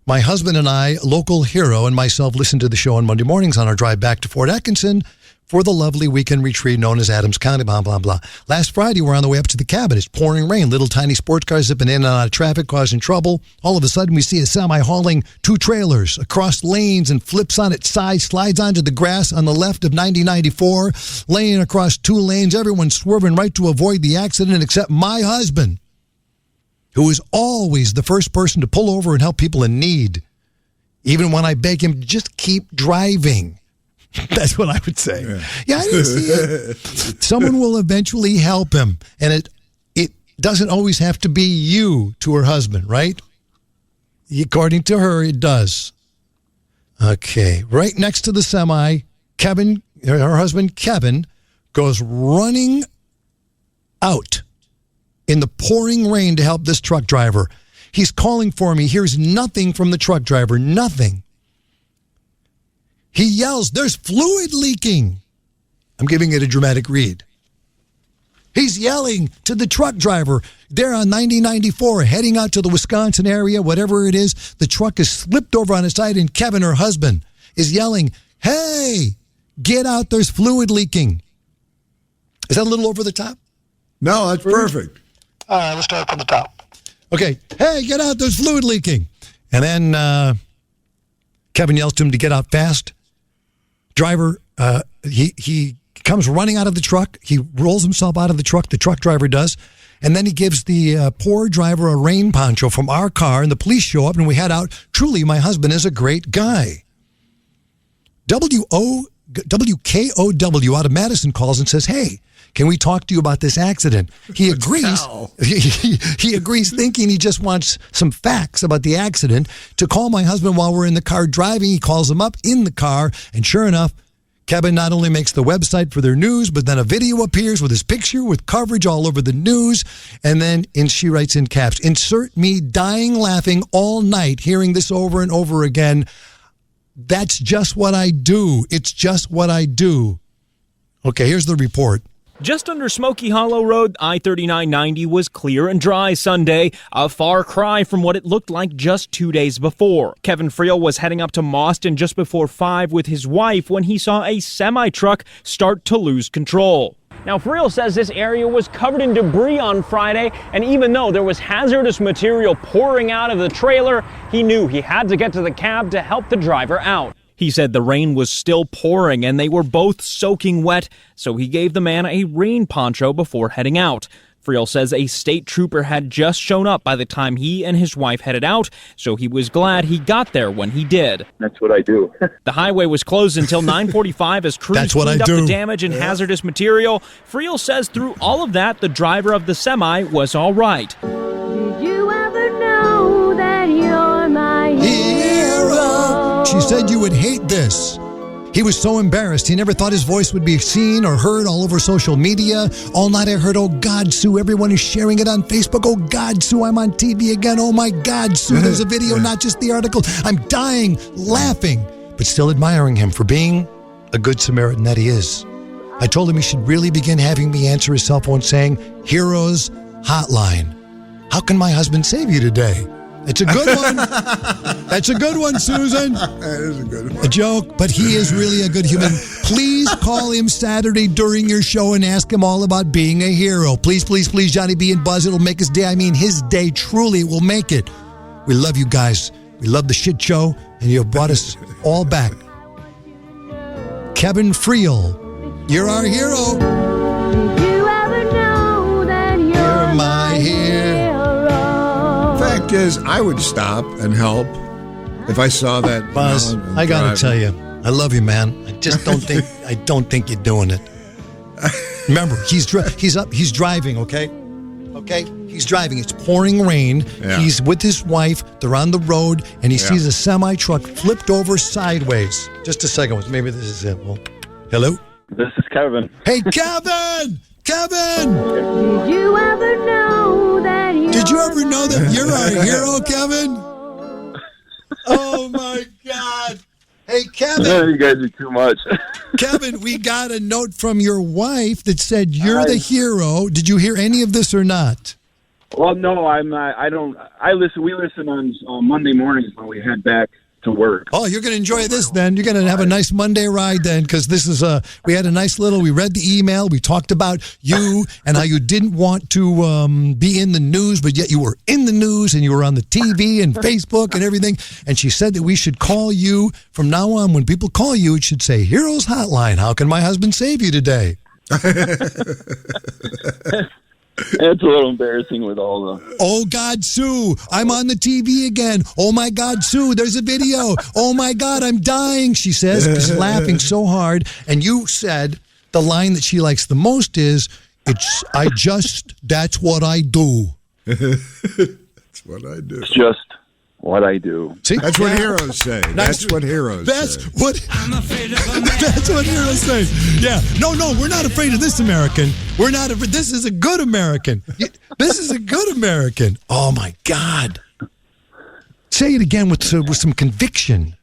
my husband and I, local hero, and myself listen to the show on Monday mornings on our drive back to Fort Atkinson for the lovely weekend retreat known as Adams County, blah, blah, blah. Last Friday, we're on the way up to the cabin. It's pouring rain. Little tiny sports cars zipping in and out of traffic, causing trouble. All of a sudden, we see a semi hauling 2 trailers across lanes and flips on its side, slides onto the grass on the left of 9094, laying across 2 lanes, everyone swerving right to avoid the accident except my husband, who is always the first person to pull over and help people in need, even when I beg him to just keep driving. That's what I would say. Yeah, I didn't see it. Someone will eventually help him, and it doesn't always have to be you to her husband, right? According to her, it does. Okay, right next to the semi, Kevin, her husband Kevin, goes running out in the pouring rain to help this truck driver. He's calling for me, hears nothing from the truck driver, nothing. He yells, "There's fluid leaking." I'm giving it a dramatic read. He's yelling to the truck driver. They're on 9094 heading out to the Wisconsin area, whatever it is. The truck is slipped over on its side, and Kevin, her husband, is yelling, "Hey, get out, there's fluid leaking." Is that a little over the top? No, that's perfect. All right, let's start from the top. Okay. "Hey, get out, there's fluid leaking." And then Kevin yells to him to get out fast. Driver, he comes running out of the truck. He rolls himself out of the truck driver does. And then he gives the poor driver a rain poncho from our car, and the police show up, and we head out. Truly, my husband is a great guy. WKOW out of Madison calls and says, hey, can we talk to you about this accident? He agrees. He agrees, thinking he just wants some facts about the accident, to call my husband while we're in the car driving. He calls him up in the car, and sure enough, Kevin not only makes the website for their news, but then a video appears with his picture with coverage all over the news. And then she writes in caps, insert me dying laughing all night, hearing this over and over again. That's just what I do. It's just what I do. Okay, here's the report. Just under Smoky Hollow Road, I-3990 was clear and dry Sunday, a far cry from what it looked like just 2 days before. Kevin Friel was heading up to Mauston just before 5 with his wife when he saw a semi-truck start to lose control. Now, Friel says this area was covered in debris on Friday, and even though there was hazardous material pouring out of the trailer, he knew he had to get to the cab to help the driver out. He said the rain was still pouring and they were both soaking wet, so he gave the man a rain poncho before heading out. Friel says a state trooper had just shown up by the time he and his wife headed out, so he was glad he got there when he did. That's what I do. The highway was closed until 9:45 as crews cleaned up the damage and hazardous material. Friel says through all of that, the driver of the semi was all right. Did you ever know that you're my hero? She said you would hate this. He was so embarrassed. He never thought his voice would be seen or heard all over social media. All night I heard, oh, God, Sue. Everyone is sharing it on Facebook. Oh, God, Sue, I'm on TV again. Oh, my God, Sue, there's a video, not just the article. I'm dying, laughing, but still admiring him for being a good Samaritan that he is. I told him he should really begin having me answer his cell phone saying, Heroes Hotline. How can my husband save you today? It's a good one. That's a good one, Susan. That is a good one. A joke, but he is really a good human. Please call him Saturday during your show and ask him all about being a hero. Please, please, please, Johnny B and Buzz. It'll make his day. I mean, his day truly will make it. We love you guys. We love the shit show, and you have brought us all back. Kevin Friel, you're our hero. Did you ever know that you're my hero? Fact is, I would stop and help if I saw that. Buzz, I gotta tell you, I love you, man. I just don't think you're doing it. Remember, he's driving. Okay, he's driving. It's pouring rain. Yeah. He's with his wife. They're on the road, and he sees a semi truck flipped over sideways. Just a second, maybe this is it. Well, hello. This is Kevin. Hey, Kevin. Kevin! Did you ever know that you're our hero, Kevin? Oh, my God. Hey, Kevin. You guys are too much. Kevin, we got a note from your wife that said you're the hero. Did you hear any of this or not? Well, no, I don't. We listen on Monday mornings when we head back to work. Oh, you're going to enjoy this then. You're going to have a nice Monday ride then, because this is we had a nice we read the email. We talked about you and how you didn't want to be in the news, but yet you were in the news and you were on the TV and Facebook and everything. And she said that we should call you from now on. When people call you, it should say Heroes Hotline. How can my husband save you today? It's a little embarrassing with all the... Oh, God, Sue, I'm on the TV again. Oh, my God, Sue, there's a video. Oh, my God, I'm dying, she says. She's laughing so hard. And you said the line that she likes the most is, that's what I do. That's what I do. It's just what I do. See? That's what heroes say. That's what heroes say. That's what heroes say. Yeah. No, we're not afraid of this American. We're not. This is a good American. This is a good American. Oh, my God. Say it again with some conviction.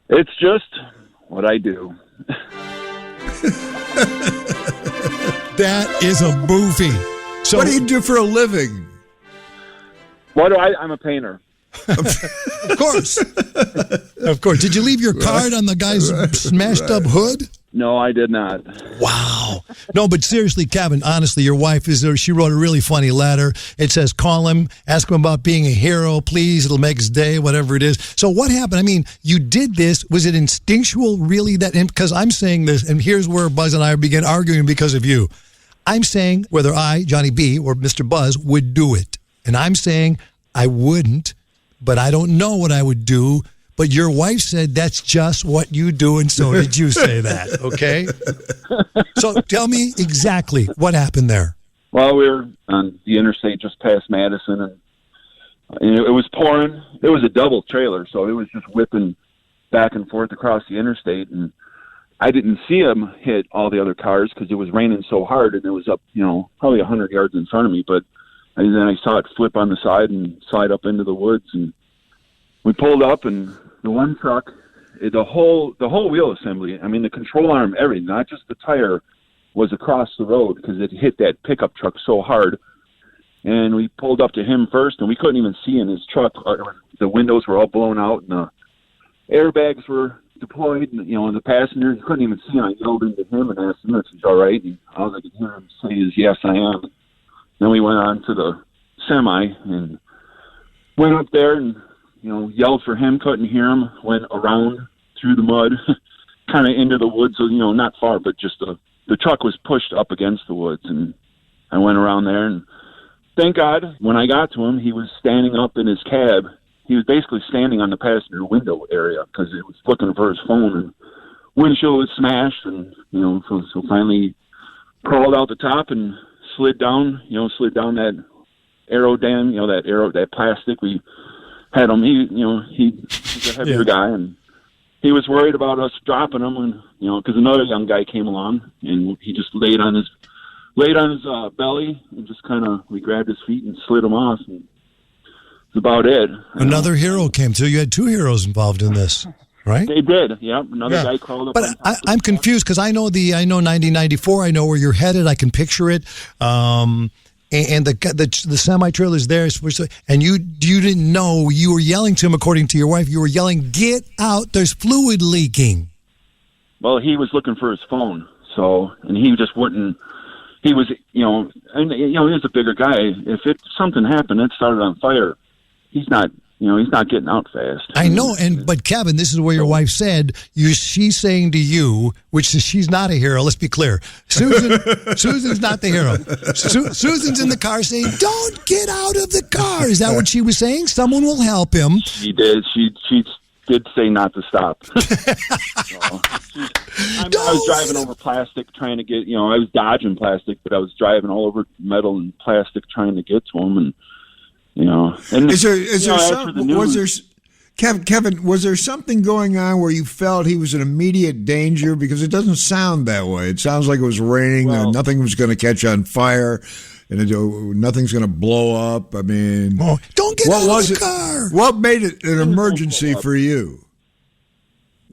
It's just what I do. That is a movie. So, what do you do for a living? I'm a painter. Of course. Of course. Did you leave your card on the guy's smashed up hood? No, I did not. Wow. No, but seriously, Kevin, honestly, your wife she wrote a really funny letter. It says, call him, ask him about being a hero, please. It'll make his day, whatever it is. So what happened? I mean, you did this. Was it instinctual, really? Because I'm saying this, and here's where Buzz and I begin arguing because of you. I'm saying whether I, Johnny B, or Mr. Buzz would do it. And I'm saying I wouldn't, but I don't know what I would do. But your wife said that's just what you do, and so did you say that, okay? So tell me exactly what happened there. Well, we were on the interstate just past Madison, and it was pouring. It was a double trailer, so it was just whipping back and forth across the interstate, and I didn't see him hit all the other cars because it was raining so hard, and it was up, probably 100 yards in front of me. But and then I saw it flip on the side and slide up into the woods, and we pulled up, and the one truck, the whole wheel assembly, I mean, the control arm, everything, not just the tire, was across the road because it hit that pickup truck so hard. And we pulled up to him first, and we couldn't even see in his truck. The windows were all blown out, and the airbags were deployed, and, the passengers couldn't even see. I yelled into him and asked him if he's all right, and all I could hear him say is, yes, I am. Then we went on to the semi and went up there and yelled for him, couldn't hear him, went around through the mud, kind of into the woods, so, not far, but just the truck was pushed up against the woods, and I went around there, and thank God, when I got to him, he was standing up in his cab. He was basically standing on the passenger window area because he was looking for his phone, and windshield was smashed, and, so finally crawled out the top and slid down that aero dam, that plastic. We had him, he's a heavier guy, and he was worried about us dropping him, and because another young guy came along, and he just laid on his belly, and just we grabbed his feet and slid him off, and that's about it. Another hero came too. You had two heroes involved in this, right? They did. Yep. Another guy crawled up. But I'm confused because I know 1994. I know where you're headed. I can picture it. And the semi trailer's there, and you didn't know. You were yelling to him, according to your wife. You were yelling, "Get out! There's fluid leaking." Well, he was looking for his phone, and he just wouldn't. He was, he was a bigger guy. If something happened, it started on fire. He's not getting out fast. I know, but Kevin, this is where your wife said she's saying to you, which is she's not a hero. Let's be clear. Susan's not the hero. Susan's in the car saying, "Don't get out of the car." Is that what she was saying? Someone will help him. She did. She did say not to stop. I was driving over plastic trying to get, I was dodging plastic, but I was driving all over metal and plastic trying to get to him, and. And Kevin, was there something going on where you felt he was in immediate danger? Because it doesn't sound that way. It sounds like it was raining and nothing was going to catch on fire and nothing's going to blow up. I mean, don't get out of the car. What made it an emergency for you?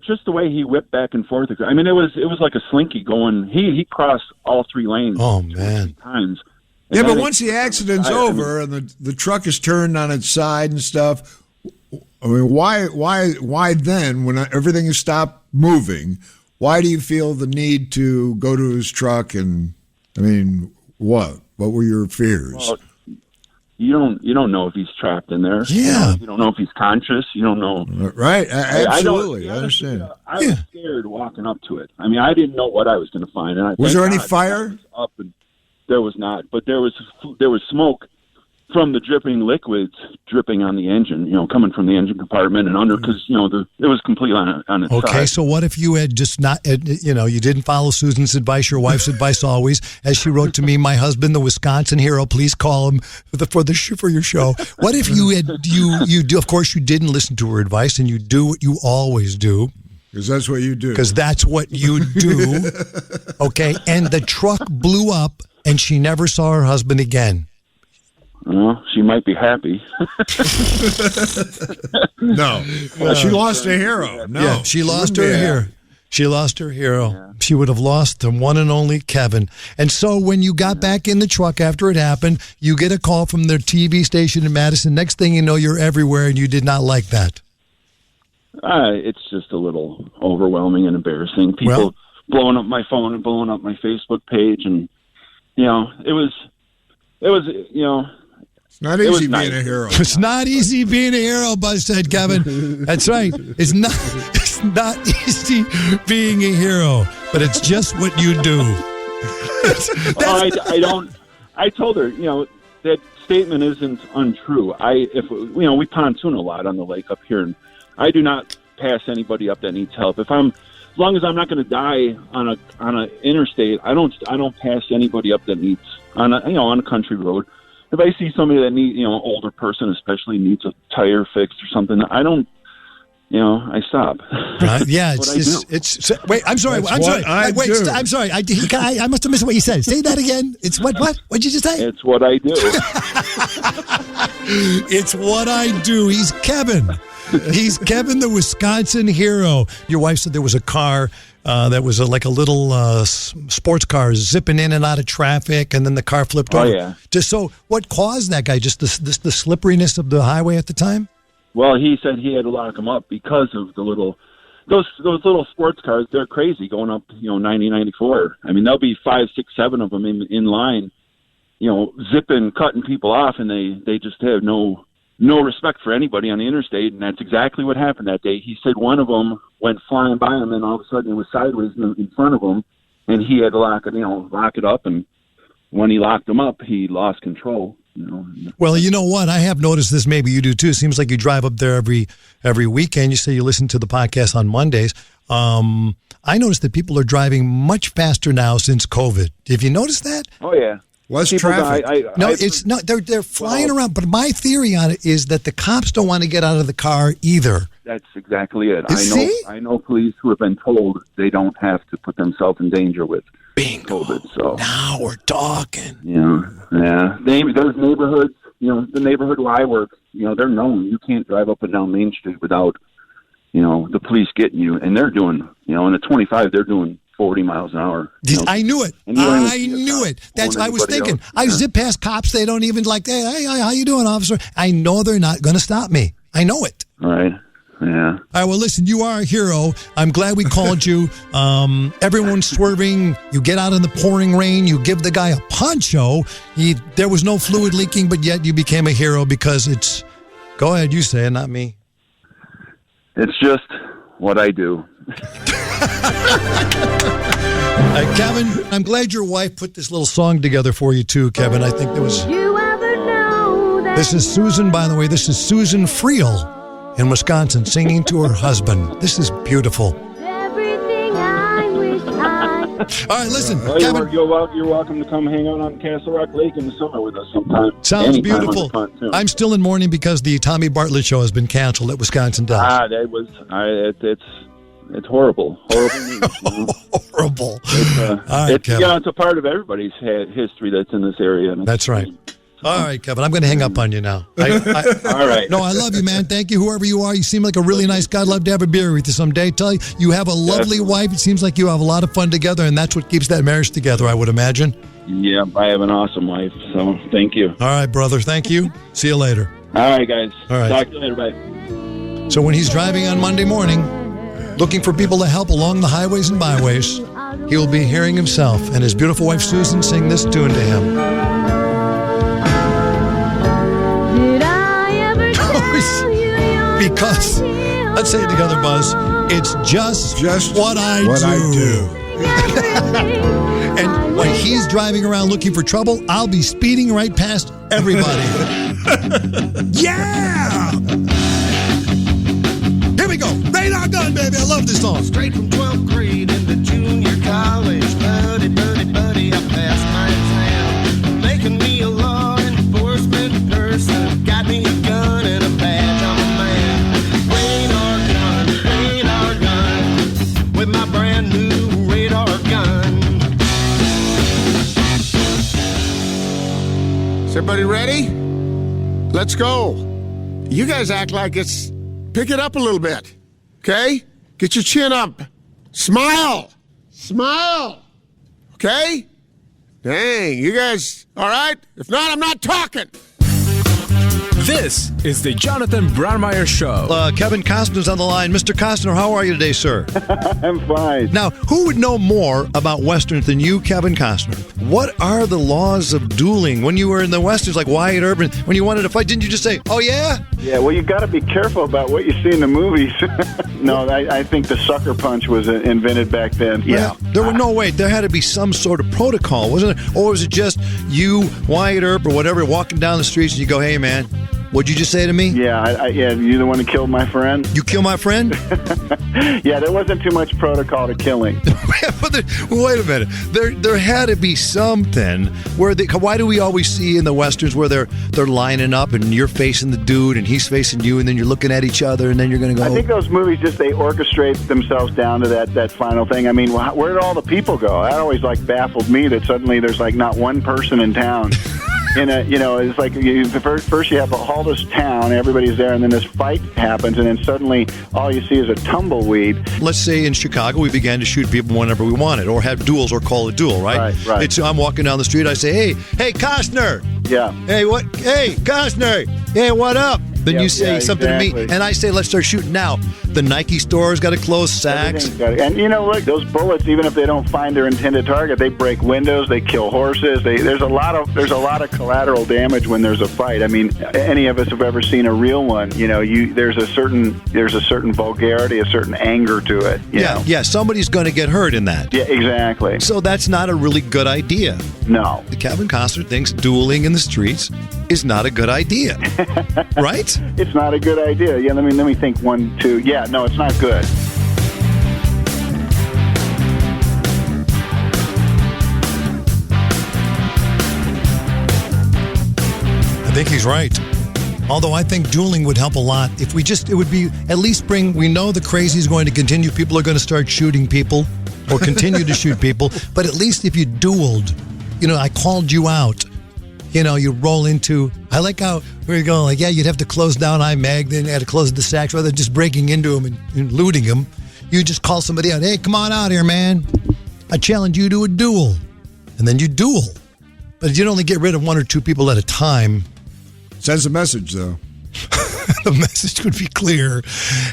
Just the way he whipped back and forth. I mean, it was like a slinky going. He crossed all three lanes. Oh man! Times. Yeah, but once the accident's over and the truck is turned on its side and stuff, I mean, why then, when everything has stopped moving, why do you feel the need to go to his truck and, I mean, what? What were your fears? Well, you don't know if he's trapped in there. Yeah. You don't know if he's conscious. You don't know. Right. Absolutely. I understand. I was scared walking up to it. I mean, I didn't know what I was going to find. And was there any fire? There was not, but there was smoke from the dripping liquids dripping on the engine, coming from the engine compartment and under, because, it was completely on its side. Okay, so what if you had just not, you didn't follow Susan's advice, your wife's advice always, as she wrote to me, my husband, the Wisconsin hero, please call him for your show. What if you had, you do, of course, you didn't listen to her advice and you do what you always do. Because that's what you do. Because that's what you do. Okay, and the truck blew up and she never saw her husband again. Well, she might be happy. No. She lost a hero. No. Yeah, she lost her hero. She lost her hero. Yeah. She would have lost the one and only Kevin. And so when you got back in the truck after it happened, you get a call from their TV station in Madison. Next thing you know, you're everywhere, and you did not like that. It's just a little overwhelming and embarrassing. People blowing up my phone and blowing up my Facebook page, and it was It's not easy being a hero. It's not easy being a hero, Buzz said, Kevin. That's right. It's not easy being a hero, but it's just what you do. I told her, that statement isn't untrue. We pontoon a lot on the lake up here, and I do not pass anybody up that needs help. As long as I'm not going to die on a interstate, I don't pass anybody up that needs on a country road. If I see somebody that needs, an older person especially needs a tire fixed or something, I don't. I stop. Yeah, wait. I'm sorry. I'm sorry. I'm sorry. I must have missed what you said. Say that again. It's what? What did you just say? It's what I do. It's what I do. He's Kevin. He's Kevin, the Wisconsin hero. Your wife said there was a car that was like a little sports car zipping in and out of traffic, and then the car flipped over. Yeah. What caused that guy? Just the slipperiness of the highway at the time? Well, he said he had to lock them up because of those little sports cars. They're crazy going up, 90, 94. I mean, there'll be 5, 6, 7 of them in line, zipping, cutting people off, and they just have no respect for anybody on the interstate. And that's exactly what happened that day. He said one of them went flying by him, and all of a sudden it was sideways in front of him, and he had to lock it up. And when he locked them up, he lost control. Well, you know what? I have noticed this. Maybe you do too. It seems like you drive up there every weekend. You say you listen to the podcast on Mondays. I noticed that people are driving much faster now since COVID. Have you noticed that? Oh yeah, less traffic. It's not. They're flying around. But my theory on it is that the cops don't want to get out of the car either. That's exactly it. See? I know police who have been told they don't have to put themselves in danger with COVID. So now we're talking. Yeah. Those neighborhoods, the neighborhood where I work, they're known. You can't drive up and down Main Street without, the police getting you. And they're doing, in a 25, they're doing 40 miles an hour. I knew it. I knew it. That's what I was thinking. I zip past cops. They don't even hey, how you doing, officer? I know they're not going to stop me. I know it. All right. Yeah. All right, well, listen, you are a hero. I'm glad we called you. Everyone's swerving. You get out in the pouring rain. You give the guy a poncho. There was no fluid leaking, but yet you became a hero because it's... Go ahead, you say it, not me. It's just what I do. Kevin, I'm glad your wife put this little song together for you, too, Kevin. I think there was... This is Susan, by the way. This is Susan Friel in Wisconsin, singing to her husband. This is beautiful. Everything I wish I... All right, listen, Kevin. You're welcome to come hang out on Castle Rock Lake in the summer with us sometime. Sounds beautiful. I'm still in mourning because the Tommy Bartlett show has been canceled at Wisconsin Dells. That was... It's horrible. Horrible. Horrible. It's a part of everybody's history that's in this area. That's right. All right, Kevin, I'm going to hang up on you now. All right. No, I love you, man. Thank you, whoever you are. You seem like a really nice guy. I'd love to have a beer with you someday. Tell you have a lovely wife. It seems like you have a lot of fun together, and that's what keeps that marriage together, I would imagine. Yeah, I have an awesome wife, so thank you. All right, brother. Thank you. See you later. All right, guys. All right. Talk to you later. Bye. So when he's driving on Monday morning, looking for people to help along the highways and byways, he will be hearing himself and his beautiful wife, Susan, sing this tune to him. Because, let's say it together, Buzz, it's just what I do. And when he's driving around looking for trouble, I'll be speeding right past everybody. Yeah! Here we go. Radar gun, baby. I love this song. Straight from 12th grade into junior college. Buddy, I passed my exam. Making me a law enforcement person. Got me a gun and a badge. I'm a man. Radar gun. With my brand new radar gun. Is everybody ready? Let's go. You guys act like it's... Pick it up a little bit, okay? Get your chin up. Smile. Okay? Dang, you guys, all right? If not, I'm not talking. This is the Jonathan Brandmeier Show. Kevin Costner's on the line. Mr. Costner, how are you today, sir? I'm fine. Now, who would know more about Westerns than you, Kevin Costner? What are the laws of dueling? When you were in the Westerns, like Wyatt Earp, when you wanted to fight, didn't you just say, oh, yeah? Yeah, well, you got to be careful about what you see in the movies. No, I think the sucker punch was invented back then. Yeah. There were no way. There had to be some sort of protocol, wasn't it? Or was it just you, Wyatt Earp, or whatever, walking down the streets and you go, hey, man, what'd you just say to me? Yeah, you the one who killed my friend? You kill my friend? Yeah, there wasn't too much protocol to killing. Wait a minute. There had to be something where why do we always see in the Westerns where they're lining up and you're facing the dude and he's facing you and then you're looking at each other and then you're going to go... I think those movies they orchestrate themselves down to that final thing. I mean, where did all the people go? That always baffled me that suddenly there's not one person in town. It's like first you have all this town, everybody's there, and then this fight happens, and then suddenly all you see is a tumbleweed. Let's say in Chicago we began to shoot people whenever we wanted, or have duels, or call a duel, right? Right. I'm walking down the street, I say, hey, Costner! Yeah. Hey, Costner! Hey, what up? Then you say something to me, and I say, let's start shooting now. The Nike store's got to close, Saks. And look, those bullets, even if they don't find their intended target, they break windows, they kill horses. There's a lot of collateral damage when there's a fight. I mean, any of us have ever seen a real one. There's a certain vulgarity, a certain anger to it. Yeah, somebody's going to get hurt in that. Yeah, exactly. So that's not a really good idea. No. Kevin Costner thinks dueling in the streets is not a good idea. Right? It's not a good idea. Yeah, let me think. 1, 2. Yeah, no, it's not good. I think he's right. Although I think dueling would help a lot. If it would be at least we know the crazy is going to continue. People are going to start shooting people or continue to shoot people. But at least if you dueled, I called you out. You roll into... I like how we're going you'd have to close down IMAG, then you had to close the Saks, rather than just breaking into them and looting them. You just call somebody out. Hey, come on out here, man. I challenge you to a duel. And then you duel. But you'd only get rid of 1 or 2 people at a time. Sends a message, though. The message would be clear.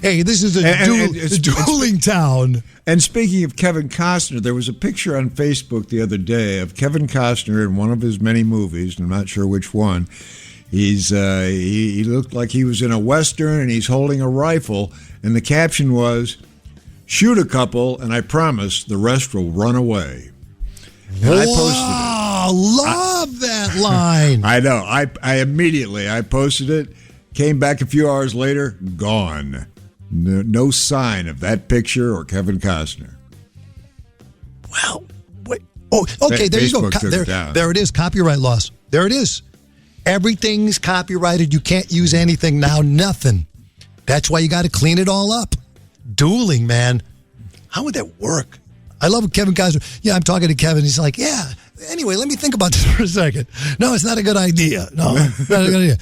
Hey, this is a dueling town. And speaking of Kevin Costner, there was a picture on Facebook the other day of Kevin Costner in one of his many movies. I'm not sure which one. He looked like he was in a Western, and he's holding a rifle. And the caption was, "Shoot a couple, and I promise the rest will run away." And I posted it. Love that line. I know. I immediately posted it. Came back a few hours later, gone. No sign of that picture or Kevin Costner. Well, wait. Oh, okay, there you go. There it is, copyright laws. There it is. Everything's copyrighted. You can't use anything now, nothing. That's why you got to clean it all up. Dueling, man. How would that work? I love Kevin Costner. Yeah, I'm talking to Kevin. He's like, yeah. Anyway, let me think about this for a second. No, it's not a good idea. No, it's not a good idea.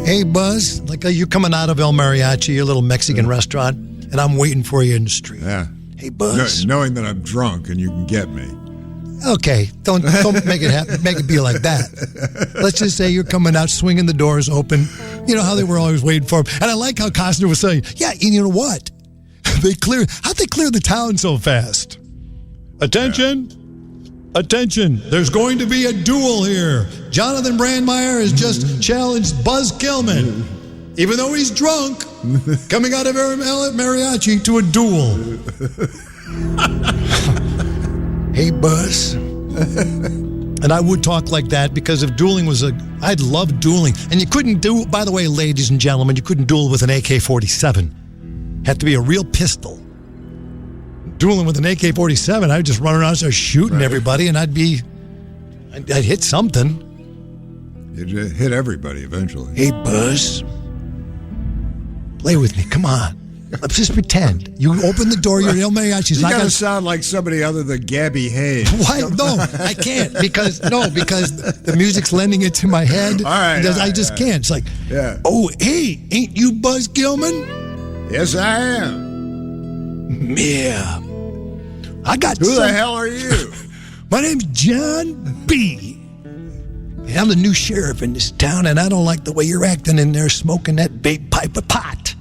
Hey, Buzz, you're coming out of El Mariachi, your little Mexican restaurant, and I'm waiting for you in the street. Yeah. Hey, Buzz. Knowing that I'm drunk and you can get me. Okay, don't make it happen. Make it be like that. Let's just say you're coming out, swinging the doors open. You know how they were always waiting for him. And I like how Costner was saying, yeah, you know what? How'd they clear the town so fast? Attention. Yeah. Attention, there's going to be a duel here. Jonathan Brandmeier has just challenged Buzz Kilman, even though he's drunk, coming out of El Mariachi to a duel. Hey, Buzz. And I would talk like that because if dueling I'd love dueling. And you couldn't by the way, ladies and gentlemen, you couldn't duel with an AK-47. Had to be a real pistol. Dueling with an AK-47, I'd just run around and start shooting everybody, and I'd hit something. You'd hit everybody eventually. Hey, Buzz. Play with me. Come on. Let's just pretend. You open the door, you're El Mariachi's. You gotta sound like somebody other than Gabby Hayes. Why? No, I can't. Because the music's lending it to my head. All right. I just can't. It's like, oh, hey, ain't you Buzz Kilman? Yes, I am. Yeah. Who the hell are you? My name's John B. Hey, I'm the new sheriff in this town, and I don't like the way you're acting in there smoking that big pipe of pot.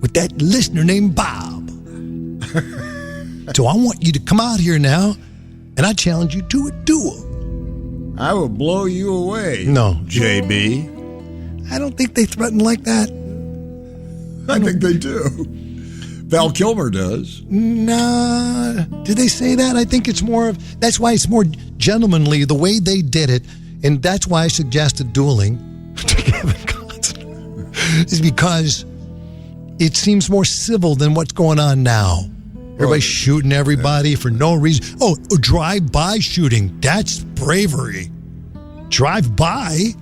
With that listener named Bob. So I want you to come out here now, and I challenge you to a duel. I will blow you away. No. JB. I don't think they threaten like that. I think they do. Val Kilmer does. Nah. Did they say that? I think it's more of... That's why it's more gentlemanly, the way they did it. And that's why I suggested dueling to Kevin Costner. Is because it seems more civil than what's going on now. Everybody's shooting everybody for no reason. Oh, drive-by shooting. That's bravery. Drive-by?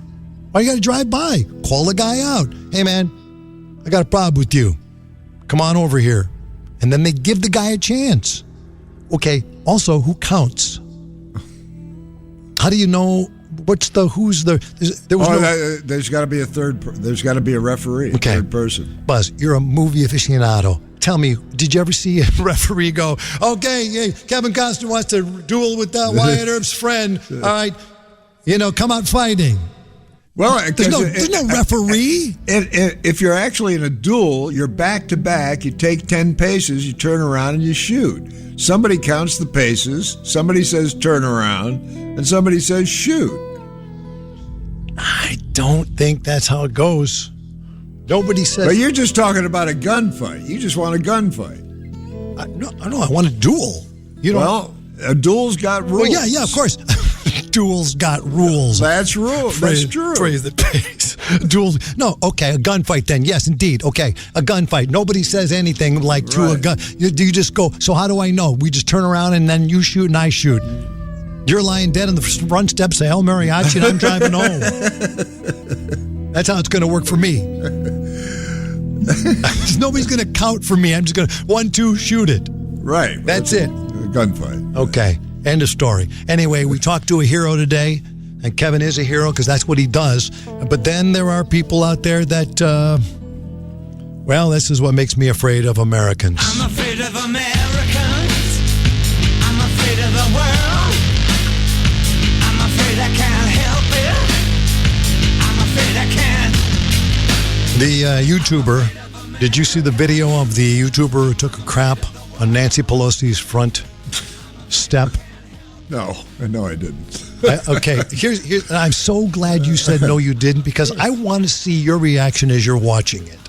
Why you got to drive by? Call the guy out. Hey, man, I got a problem with you. Come on over here. And then they give the guy a chance. Okay, also, who counts? How do you know there's got to be a third, there's got to be a referee, third person. Buzz, you're a movie aficionado. Tell me, did you ever see a referee go, okay, hey, Kevin Costner wants to duel with Wyatt Earp's friend. All right, come out fighting. Well, there's no referee. If you're actually in a duel, you're back to back. You take 10 paces, you turn around, and you shoot. Somebody counts the paces. Somebody says turn around, and somebody says shoot. I don't think that's how it goes. Nobody says. But you're just talking about a gunfight. You just want a gunfight. I want a duel. Well, a duel's got rules. Well, yeah, of course. Duels got rules. That's rules. That's true. Phrase that pays. Duels. No, okay, a gunfight then. Yes, indeed. Okay, a gunfight. Nobody says anything like to a gun. You just go, so how do I know? We just turn around and then you shoot and I shoot. You're lying dead on the front steps, say, Hail Mariachi, and I'm driving home. That's how it's going to work for me. Nobody's going to count for me. I'm just going to 1, 2, shoot it. Right. That's it. A gunfight. Okay. End of story. Anyway, we talked to a hero today, and Kevin is a hero because that's what he does. But then there are people out there that, this is what makes me afraid of Americans. I'm afraid of Americans. I'm afraid of the world. I'm afraid I can't help it. I'm afraid I can't. The YouTuber, did you see the video of the YouTuber who took a crap on Nancy Pelosi's front step? No, I didn't. Okay, here's. I'm so glad you said no, you didn't, because I want to see your reaction as you're watching it.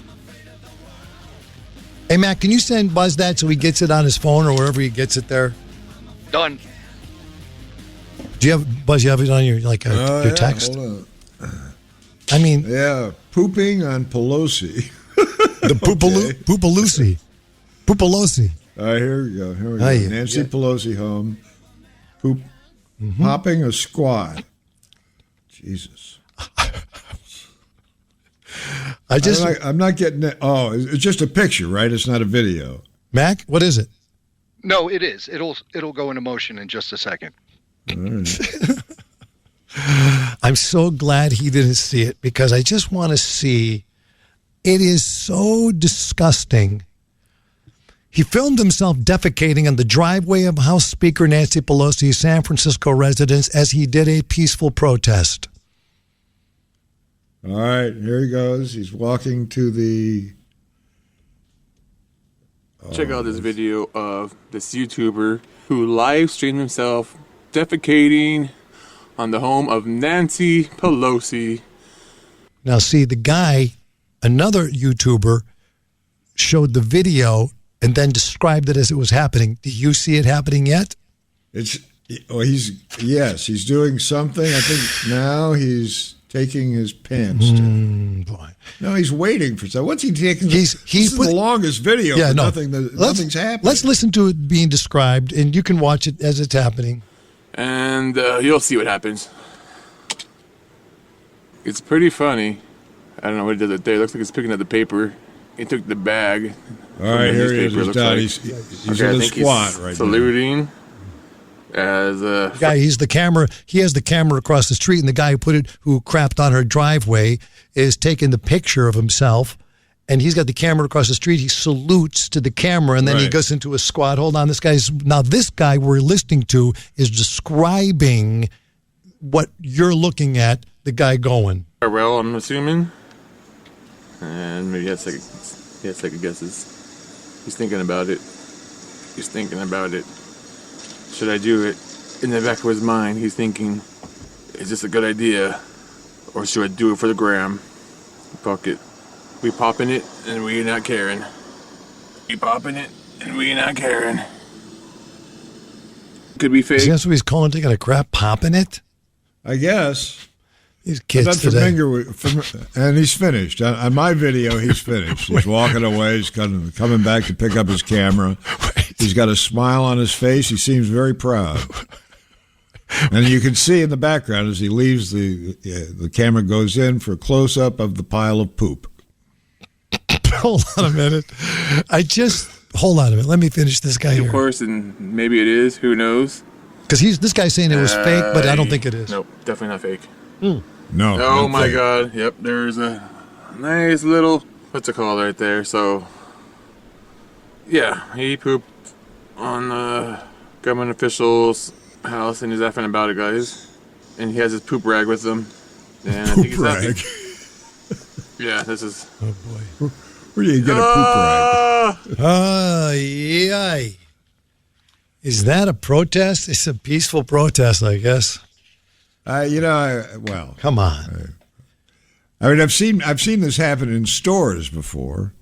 Hey, Matt, can you send Buzz that so he gets it on his phone or wherever he gets it there? Done. Do you have, Buzz? You have it on your your text? Hold on. I mean, pooping on Pelosi. The Poopalosi. Poopalosi. All right, here we go. Nancy Pelosi home. Popping a squat. Jesus. I'm not getting it. Oh, it's just a picture, right? It's not a video. Mac, what is it? No, it is. It'll go into motion in just a second. I'm so glad he didn't see it because I just want to see. It is so disgusting. He filmed himself defecating on the driveway of House Speaker Nancy Pelosi's San Francisco residence as he did a peaceful protest. All right, here he goes. He's walking to the... Check out this video of this YouTuber who live streamed himself defecating on the home of Nancy Pelosi. Now, see, the guy, another YouTuber, showed the video and then described it as it was happening. Do you see it happening yet? He's doing something. I think now he's taking his pants down. Boy. No, he's waiting for something. What's he taking? This is the longest video. Yeah, nothing's happening. Let's listen to it being described, and you can watch it as it's happening. And you'll see what happens. It's pretty funny. I don't know what he does it there. It looks like he's picking up the paper. He took the bag. All right, here he is. He's down. He's in a squat right now. Saluting. As a guy, he's the camera. He has the camera across the street, and the guy who crapped on her driveway is taking the picture of himself, and he's got the camera across the street. He salutes to the camera, and then he goes into a squat. Hold on, this guy we're listening to is describing what you're looking at the guy going. Well, I'm assuming. And maybe he has second guesses. He's thinking about it. Should I do it? In the back of his mind, he's thinking, is this a good idea? Or should I do it for the gram? Fuck it. We popping it, and we not caring. Could be fake. That's what he's calling taking a crap, popping it? I guess. These kids that's today. And he's finished. On my video, he's finished. He's walking away. He's coming back to pick up his camera. He's got a smile on his face. He seems very proud. And you can see in the background as he leaves, the camera goes in for a close-up of the pile of poop. Hold on a minute. Hold on a minute. Let me finish this guy here. Of course, and maybe it is. Who knows? Because this guy's saying it was fake, but I don't think it is. Nope, definitely not fake. No. Oh my God. Yep, there's a nice little, what's it called right there? So, yeah, he pooped on the government official's house and he's laughing about it, guys. And he has his poop rag with him. And I think he's rag? Yeah, this is. Oh boy. Where do you get a poop rag? Yay. Is that a protest? It's a peaceful protest, I guess. Well, come on. I mean, I've seen this happen in stores before,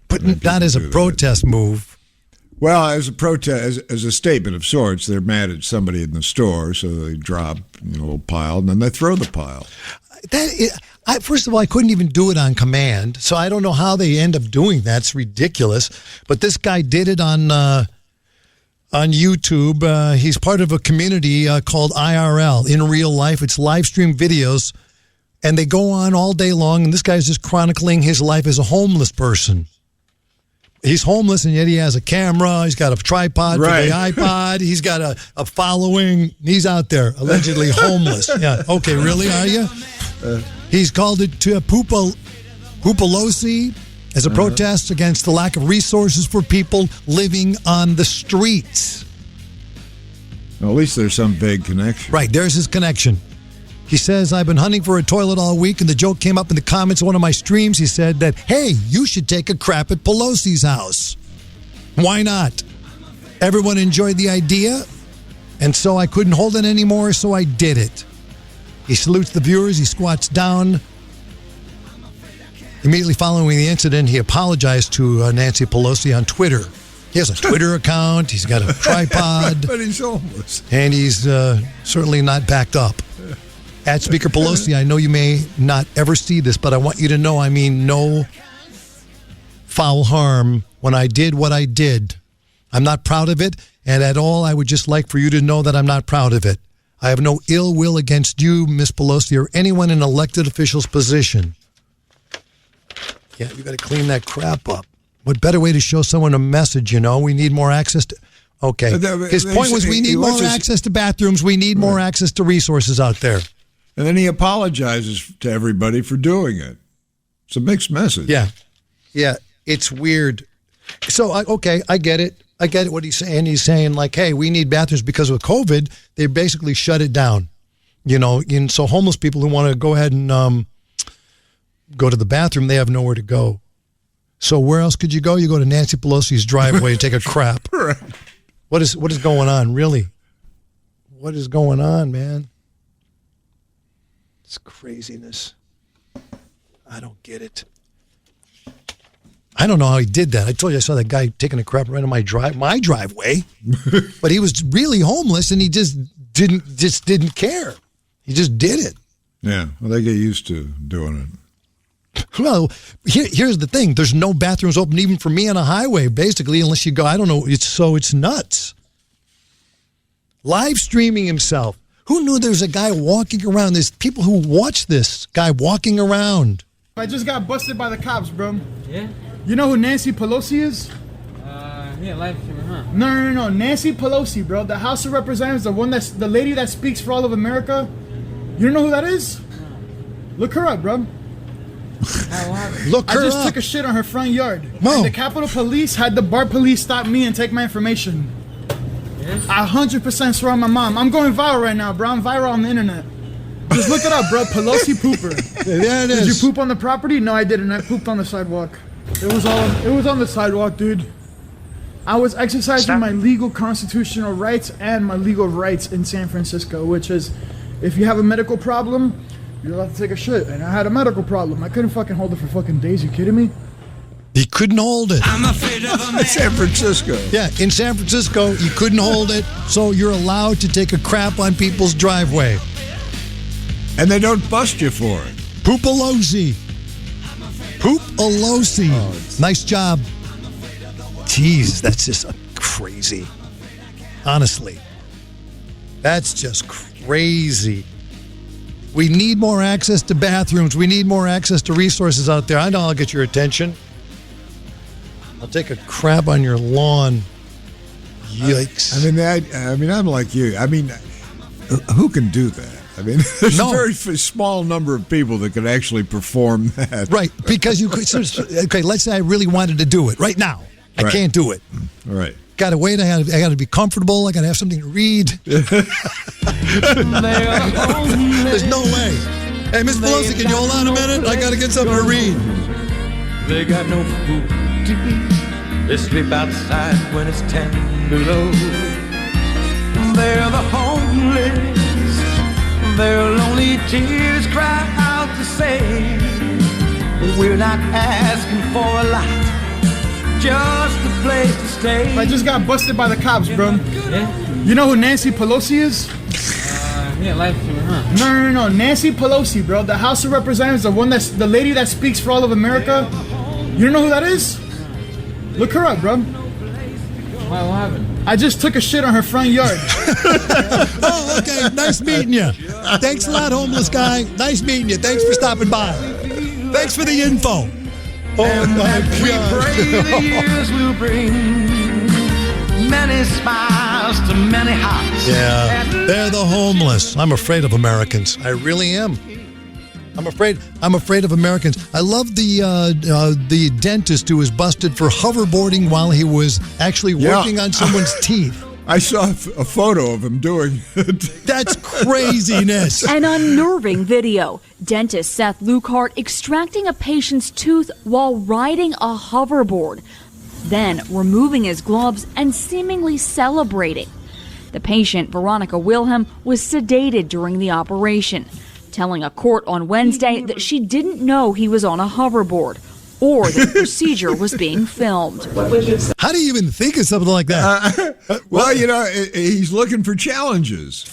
but not as a protest move. Well, as a protest, as a statement of sorts, they're mad at somebody in the store, so they drop a little pile and then they throw the pile. First of all, I couldn't even do it on command, so I don't know how they end up doing that. It's ridiculous. But this guy did it on YouTube. He's part of a community called IRL, in real life. It's live stream videos, and they go on all day long, and this guy's just chronicling his life as a homeless person. He's homeless, and yet he has a camera. He's got a tripod for the iPod. He's got a following. He's out there, allegedly homeless. Yeah. Okay, really, are you? He's called it to Poopalosi as a protest against the lack of resources for people living on the streets. Well, at least there's some vague connection. Right, there's his connection. He says, I've been hunting for a toilet all week, and the joke came up in the comments of one of my streams. He said that, hey, you should take a crap at Pelosi's house. Why not? Everyone enjoyed the idea, and so I couldn't hold it anymore, so I did it. He salutes the viewers. He squats down. Immediately following the incident, he apologized to Nancy Pelosi on Twitter. He has a Twitter account. He's got a tripod. But he's homeless. And he's certainly not backed up. At Speaker Pelosi, I know you may not ever see this, but I want you to know I mean no foul harm when I did what I did. I'm not proud of it, and at all, I would just like for you to know that I'm not proud of it. I have no ill will against you, Miss Pelosi, or anyone in an elected official's position. Yeah, you got to clean that crap up. What better way to show someone a message, We need more access to... Okay. His point was we need more access to bathrooms. We need more access to resources out there. And then he apologizes to everybody for doing it. It's a mixed message. Yeah. Yeah, it's weird. So, I get it. I get it what he's saying. He's saying, like, hey, we need bathrooms because of COVID. They basically shut it down. And so homeless people who want to go ahead and go to the bathroom, they have nowhere to go. So where else could you go? You go to Nancy Pelosi's driveway and take a crap. Right. What is going on, really? What is going on, man? It's craziness. I don't get it. I don't know how he did that. I told you I saw that guy taking a crap right on my driveway. But he was really homeless and he just didn't care. He just did it. Yeah. Well, they get used to doing it. Well, here's the thing. There's no bathrooms open even for me on a highway, basically, unless you go, I don't know. It's nuts. Live streaming himself. Who knew there was a guy walking around? There's people who watch this guy walking around. I just got busted by the cops, bro. Yeah? You know who Nancy Pelosi is? Yeah, live streamer, huh? No. Nancy Pelosi, bro. The House of Representatives, the lady that speaks for all of America. You don't know who that is? No. Look her up, bro. Look her up. I just took a shit on her front yard. Whoa. And the Capitol Police had the BART police stop me and take my information. Yeah? I 100% swear on my mom. I'm going viral right now, bro. I'm viral on the internet. Just look it up, bro. Pelosi pooper. There it is. Did you poop on the property? No, I didn't. I pooped on the sidewalk. It was on the sidewalk, dude. I was exercising my legal constitutional rights and my legal rights in San Francisco, which is, if you have a medical problem, you're allowed to take a shit. And I had a medical problem. I couldn't fucking hold it for fucking days. You kidding me? He couldn't hold it. I'm afraid of a man. San Francisco. Yeah, in San Francisco, you couldn't hold it, so you're allowed to take a crap on people's driveway. And they don't bust you for it. Poopalosi. Poopalosi. Nice job. Jeez, that's just crazy. Honestly. That's just crazy. We need more access to bathrooms. We need more access to resources out there. I know I'll get your attention. I'll take a crap on your lawn. Yikes. I mean, I'm like you. I mean, who can do that? I mean, there's a very small number of people that can actually perform that. Right, because you could. Okay, let's say I really wanted to do it right now. I can't do it. Right. Got to wait. I got to be comfortable. I got to have something to read. There's no way. Hey, Miss Pelosi, can you hold on a minute? I got to get something to read. They got no food to eat. They sleep outside when it's 10 below. They're the homeless. Their lonely tears cry out to say, we're not asking for a lot, just a place to stay. I just got busted by the cops, bro. Yeah? You know who Nancy Pelosi is? Yeah, life humor, huh? No. Nancy Pelosi, bro. The House of Representatives, the lady that speaks for all of America. You don't know who that is? Look her up, bro. Why, what happened? I just took a shit on her front yard. Oh, okay. Nice meeting you. Thanks a lot, homeless guy. Nice meeting you. Thanks for stopping by. Thanks for the info. Oh, my God. Pray the years will bring many smiles to many hearts. Yeah, they're the homeless. I'm afraid of Americans. I really am. I'm afraid of Americans. I love the dentist who was busted for hoverboarding while he was actually working on someone's teeth. I saw a photo of him doing it. That's craziness. An unnerving video. Dentist Seth Lukehart extracting a patient's tooth while riding a hoverboard, then removing his gloves and seemingly celebrating. The patient, Veronica Wilhelm, was sedated during the operation, telling a court on Wednesday that she didn't know he was on a hoverboard or that the procedure was being filmed. How do you even think of something like that? Well, he's looking for challenges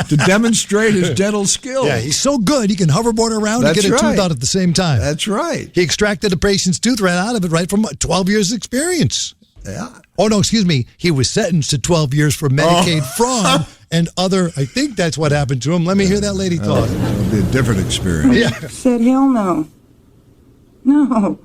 to demonstrate his dental skills. Yeah, he's so good he can hoverboard around and get a tooth out at the same time. That's right. He extracted a patient's tooth right out of it, right from 12 years experience. Yeah. Oh, no, excuse me. He was sentenced to 12 years for Medicaid fraud and other. I think that's what happened to him. Let me hear that lady talk. It'll be a different experience. Yeah. Said, hell no. No.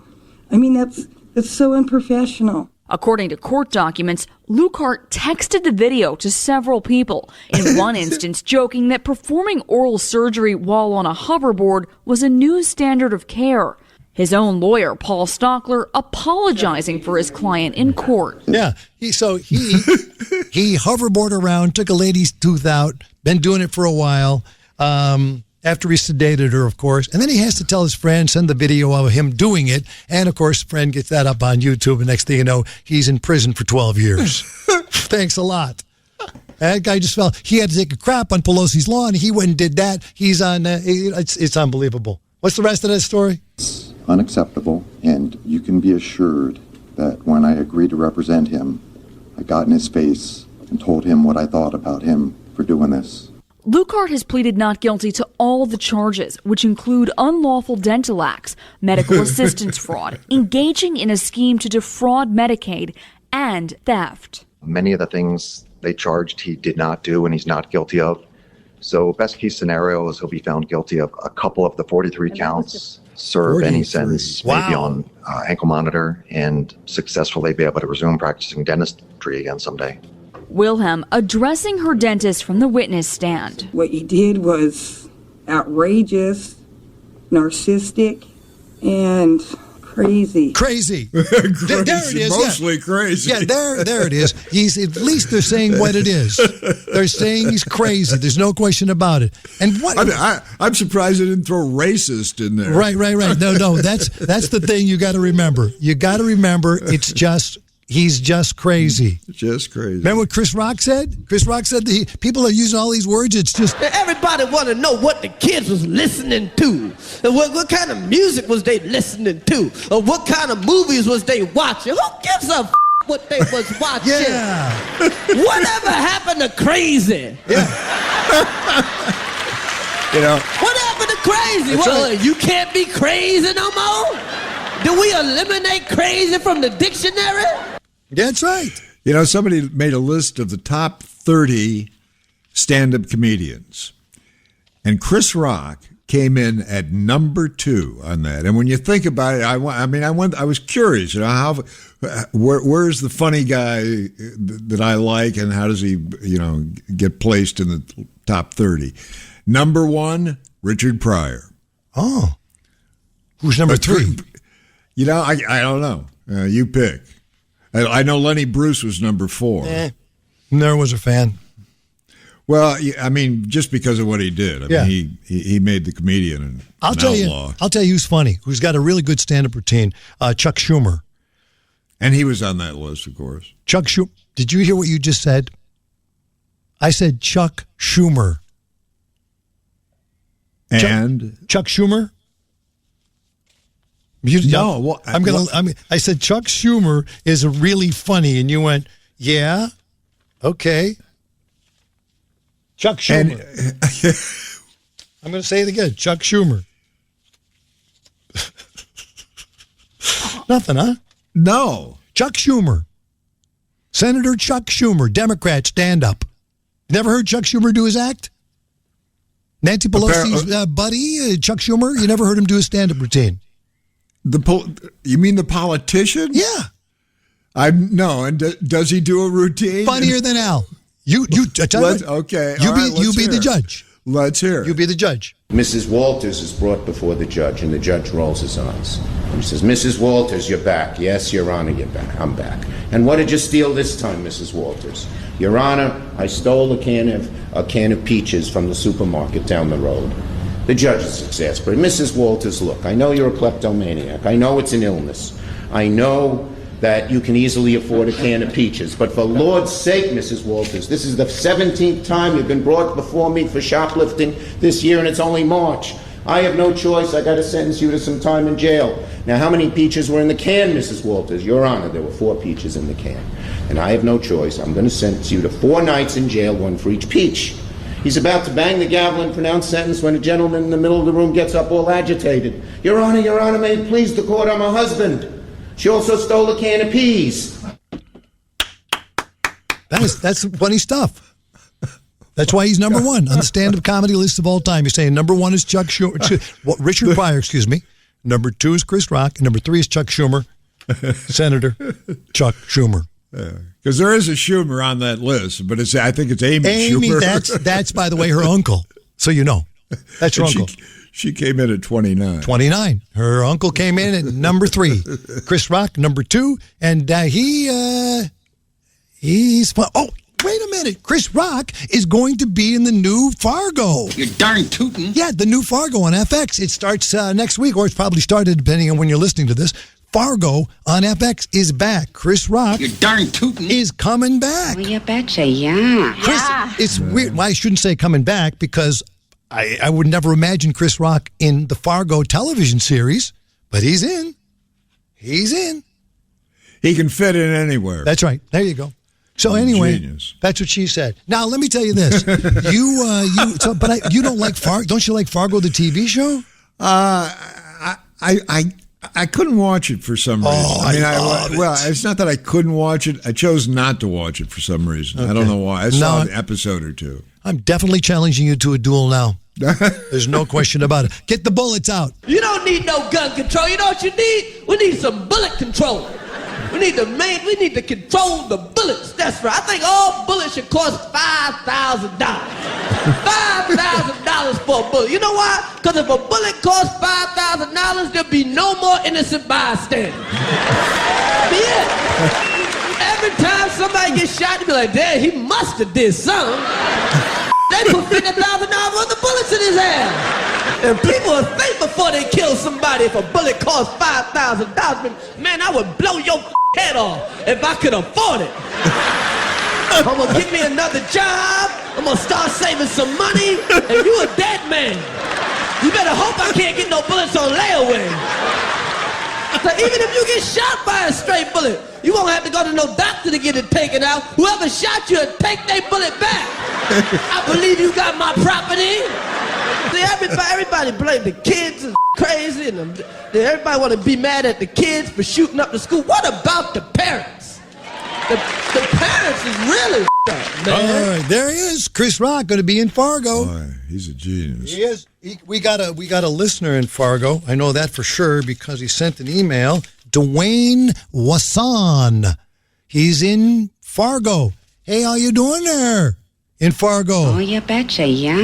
I mean, that's so unprofessional. According to court documents, Lukehart texted the video to several people, in one instance joking that performing oral surgery while on a hoverboard was a new standard of care. His own lawyer, Paul Stockler, apologizing for his client in court. Yeah, he hoverboarded around, took a lady's tooth out, been doing it for a while, after he sedated her, of course. And then he has to tell his friend, send the video of him doing it. And, of course, the friend gets that up on YouTube. And next thing you know, he's in prison for 12 years. Thanks a lot. That guy just fell. He had to take a crap on Pelosi's lawn. He went and did that. He's on, it's unbelievable. What's the rest of that story? It's unacceptable, and you can be assured that when I agreed to represent him, I got in his face and told him what I thought about him for doing this. Lukehart has pleaded not guilty to all the charges, which include unlawful dental acts, medical assistance fraud, engaging in a scheme to defraud Medicaid, and theft. Many of the things they charged he did not do and he's not guilty of. So best case scenario is he'll be found guilty of a couple of the 43 counts, serve any sentence, maybe on ankle monitor, and successfully be able to resume practicing dentistry again someday. Wilhelm addressing her dentist from the witness stand. What you did was outrageous, narcissistic, and Crazy. Crazy. There it is. Mostly crazy. Yeah, there it is. At least they're saying what it is. They're saying he's crazy. There's no question about it. And what? I'm surprised they didn't throw racist in there. Right. No. That's the thing you got to remember. You got to remember. He's just crazy. Just crazy. Remember what Chris Rock said? Chris Rock said people are using all these words. It's just... Everybody want to know what the kids was listening to. And what kind of music was they listening to? Or what kind of movies was they watching? Who gives a what they was watching? Yeah. Whatever happened to crazy? Yeah. What happened to crazy? Right. You can't be crazy no more? Do we eliminate crazy from the dictionary? That's right. Somebody made a list of the top 30 stand-up comedians. And Chris Rock came in at number 2 on that. And when you think about it, I was curious, where's the funny guy that I like, and how does he, get placed in the top 30? Number 1, Richard Pryor. Oh. Who's number 3? I don't know. You pick. I know Lenny Bruce was number 4. Never was a fan. Well, just because of what he did. He made the comedian an outlaw. I'll tell you who's funny, who's got a really good stand-up routine, Chuck Schumer. And he was on that list, of course. Chuck Schumer. Did you hear what you just said? I said Chuck Schumer. And? Chuck Schumer? I said Chuck Schumer is really funny, and you went, yeah, okay. Chuck Schumer. I'm going to say it again. Chuck Schumer. Nothing, huh? No. Chuck Schumer. Senator Chuck Schumer, Democrat, stand up. Never heard Chuck Schumer do his act? Nancy Pelosi's buddy, Chuck Schumer? You never heard him do his stand-up routine? You mean the politician? Yeah. No, and does he do a routine? Funnier than Al. You okay. You be the judge. Let's hear it. You be the judge. Mrs. Walters is brought before the judge, and the judge rolls his eyes. And he says, Mrs. Walters, you're back. Yes, Your Honor, you're back. I'm back. And what did you steal this time, Mrs. Walters? Your Honor, I stole a can of peaches from the supermarket down the road. The judge is exasperated. Mrs. Walters, look, I know you're a kleptomaniac. I know it's an illness. I know that you can easily afford a can of peaches. But for Lord's sake, Mrs. Walters, this is the 17th time you've been brought before me for shoplifting this year, and it's only March. I have no choice. I got to sentence you to some time in jail. Now, how many peaches were in the can, Mrs. Walters? Your Honor, there were 4 peaches in the can. And I have no choice. I'm going to sentence you to 4 nights in jail, 1 for each peach. He's about to bang the gavel and pronounce sentence when a gentleman in the middle of the room gets up all agitated. Your Honor, may it please the court, I'm her husband. She also stole a can of peas. That's funny stuff. That's why he's number 1 on the stand-up comedy list of all time. You're saying number 1 is Richard Pryor, excuse me. Number 2 is Chris Rock. And number 3 is Chuck Schumer. Senator Chuck Schumer. Because there is a Schumer on that list, but I think it's Amy Schumer. That's by the way, her uncle. So you know. That's her uncle. She came in at 29. 29. Her uncle came in at number 3. Chris Rock, number 2. And he's fun. Oh, wait a minute. Chris Rock is going to be in the new Fargo. You're darn tootin'. Yeah, the new Fargo on FX. It starts next week, or it's probably started depending on when you're listening to this. Fargo on FX is back. Chris Rock is coming back. Oh, you betcha, yeah. It's weird. Well, I shouldn't say coming back because I would never imagine Chris Rock in the Fargo television series, but he's in. He's in. He can fit in anywhere. That's right. There you go. So anyway, that's what she said. Now let me tell you this: you don't like Fargo? Don't you like Fargo, the TV show? I couldn't watch it for some reason. It's not that I couldn't watch it. I chose not to watch it for some reason. Okay. I don't know why. I saw an episode or 2. I'm definitely challenging you to a duel now. There's no question about it. Get the bullets out. You don't need no gun control. You know what you need? We need some bullet control. We need to control the bullets. That's right. I think all bullets should cost $5,000. $5,000 for a bullet. You know why? Because if a bullet costs $5,000, there'll be no more innocent bystanders. Be it. Every time somebody gets shot, they be like, damn, he must have did something. They put $50,000 worth of bullets in his ass. And people will think before they kill somebody if a bullet costs $5,000. Man, I would blow your head off if I could afford it. I'm gonna get me another job. I'm gonna start saving some money, and you a dead man. You better hope I can't get no bullets on layaway. So even if you get shot by a stray bullet, you won't have to go to no doctor to get it taken out. Whoever shot you, take their bullet back. I believe you got my property. See, everybody blame the kids is crazy, and everybody want to be mad at the kids for shooting up the school. What about the parents? The parents is really up, man. All right, there he is, Chris Rock, going to be in Fargo. Boy, he's a genius. He is. We got a listener in Fargo. I know that for sure because he sent an email. Dwayne Wasson. He's in Fargo. Hey, how you doing there in Fargo? Oh, you betcha, yeah.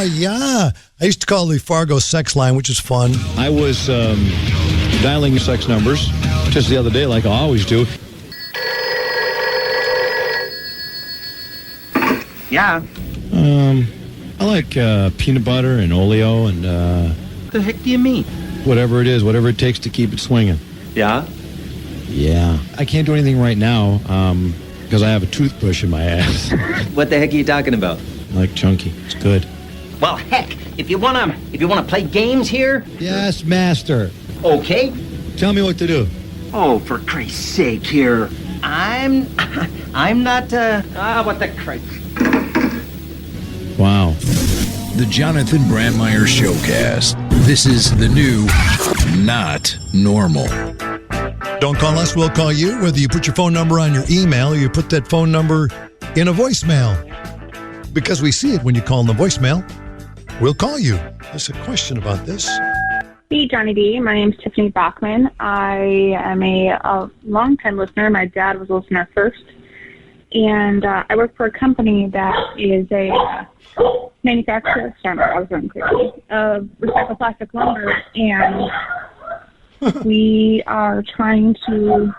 Yeah. I used to call the Fargo sex line, which is fun. I was dialing sex numbers just the other day, like I always do. Yeah. I like peanut butter and Oleo and What the heck do you mean? whatever it is, whatever it takes to keep it swinging. Yeah? Yeah. I can't do anything right now because I have a toothbrush in my ass. What the heck are you talking about? I like chunky. It's good. Well, heck, if you wanna play games here, Yes, master. okay. Tell me what to do. Oh, for Christ's sake, here. I'm not. What the Christ? Wow. The Jonathan Brandmeier Showcast. This is the new Not Normal. Don't call us, we'll call you. Whether you put your phone number on your email or you put that phone number in a voicemail. Because we see it when you call in the voicemail. We'll call you. There's a question about this. Hey, Johnny D. My name's Tiffany Bachman. I am a long-time listener. My dad was a listener first. And I work for a company that is a manufacturer, of recycled plastic lumber. And we are trying to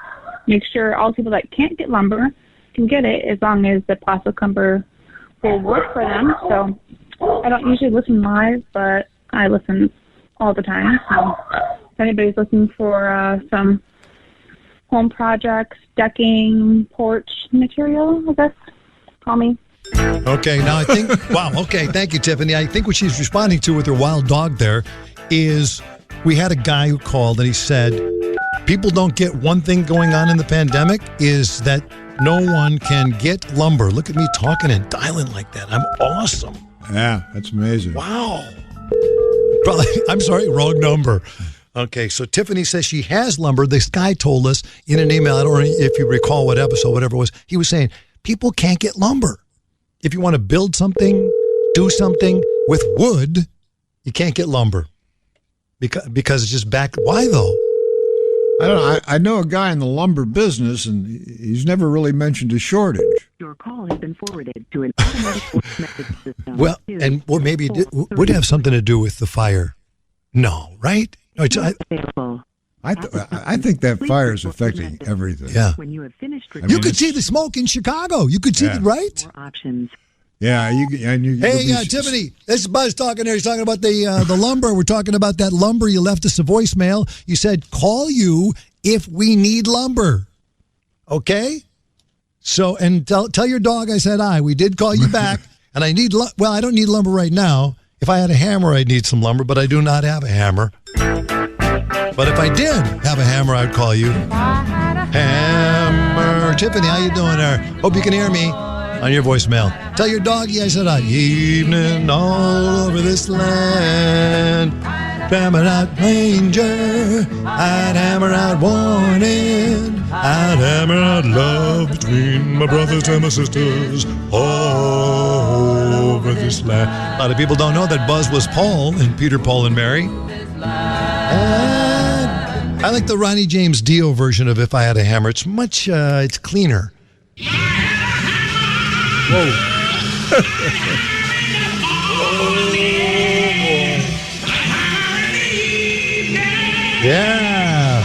make sure all people that can't get lumber can get it as long as the plastic lumber will work for them. So I don't usually listen live, but I listen all the time. So if anybody's looking for some home projects, decking, porch material, I guess, call me. Okay, now I think, wow, okay, thank you, Tiffany. I think what she's responding to with her wild dog there is we had a guy who called and he said, people don't get one thing going on in the pandemic is that no one can get lumber. Look at me talking and dialing like that. I'm awesome. Yeah, that's amazing. Wow. Probably, I'm sorry, wrong number. Okay, so Tiffany says she has lumber. This guy told us in an email, I don't know if you recall what episode, whatever it was, he was saying, people can't get lumber. If you want to build something, do something with wood, you can't get lumber. Because it's just back. Why, though? I don't know. I know a guy in the lumber business, and he's never really mentioned a shortage. Your call has been forwarded to an automatic voice message system. Well, and well, maybe it would have something to do with the fire. No, right? No, I think that fire is affecting everything. Yeah. When you have finished, You could see the smoke in Chicago. You could see it, right? more options. Yeah. Hey, Tiffany, this is Buzz talking there. He's talking about the lumber. We're talking about that lumber. You left us a voicemail. You said, call you if we need lumber. Okay? So, and tell your dog I said hi. We did call you back. And I need, I don't need lumber right now. If I had a hammer, I'd need some lumber, but I do not have a hammer. But if I did have a hammer, I'd call you. Hammer. Tiffany, how you doing there? Hope you can hear me on your voicemail. Tell your doggy I said hi. Evening all over this land. Hammer out manger. I'd hammer out warning. I'd hammer out love between my brothers and my sisters all over this land. A lot of people don't know that Buzz was Paul in Peter, Paul, and Mary. I like the Ronnie James Dio version of If I Had a Hammer. It's much, it's cleaner. Whoa. Yeah.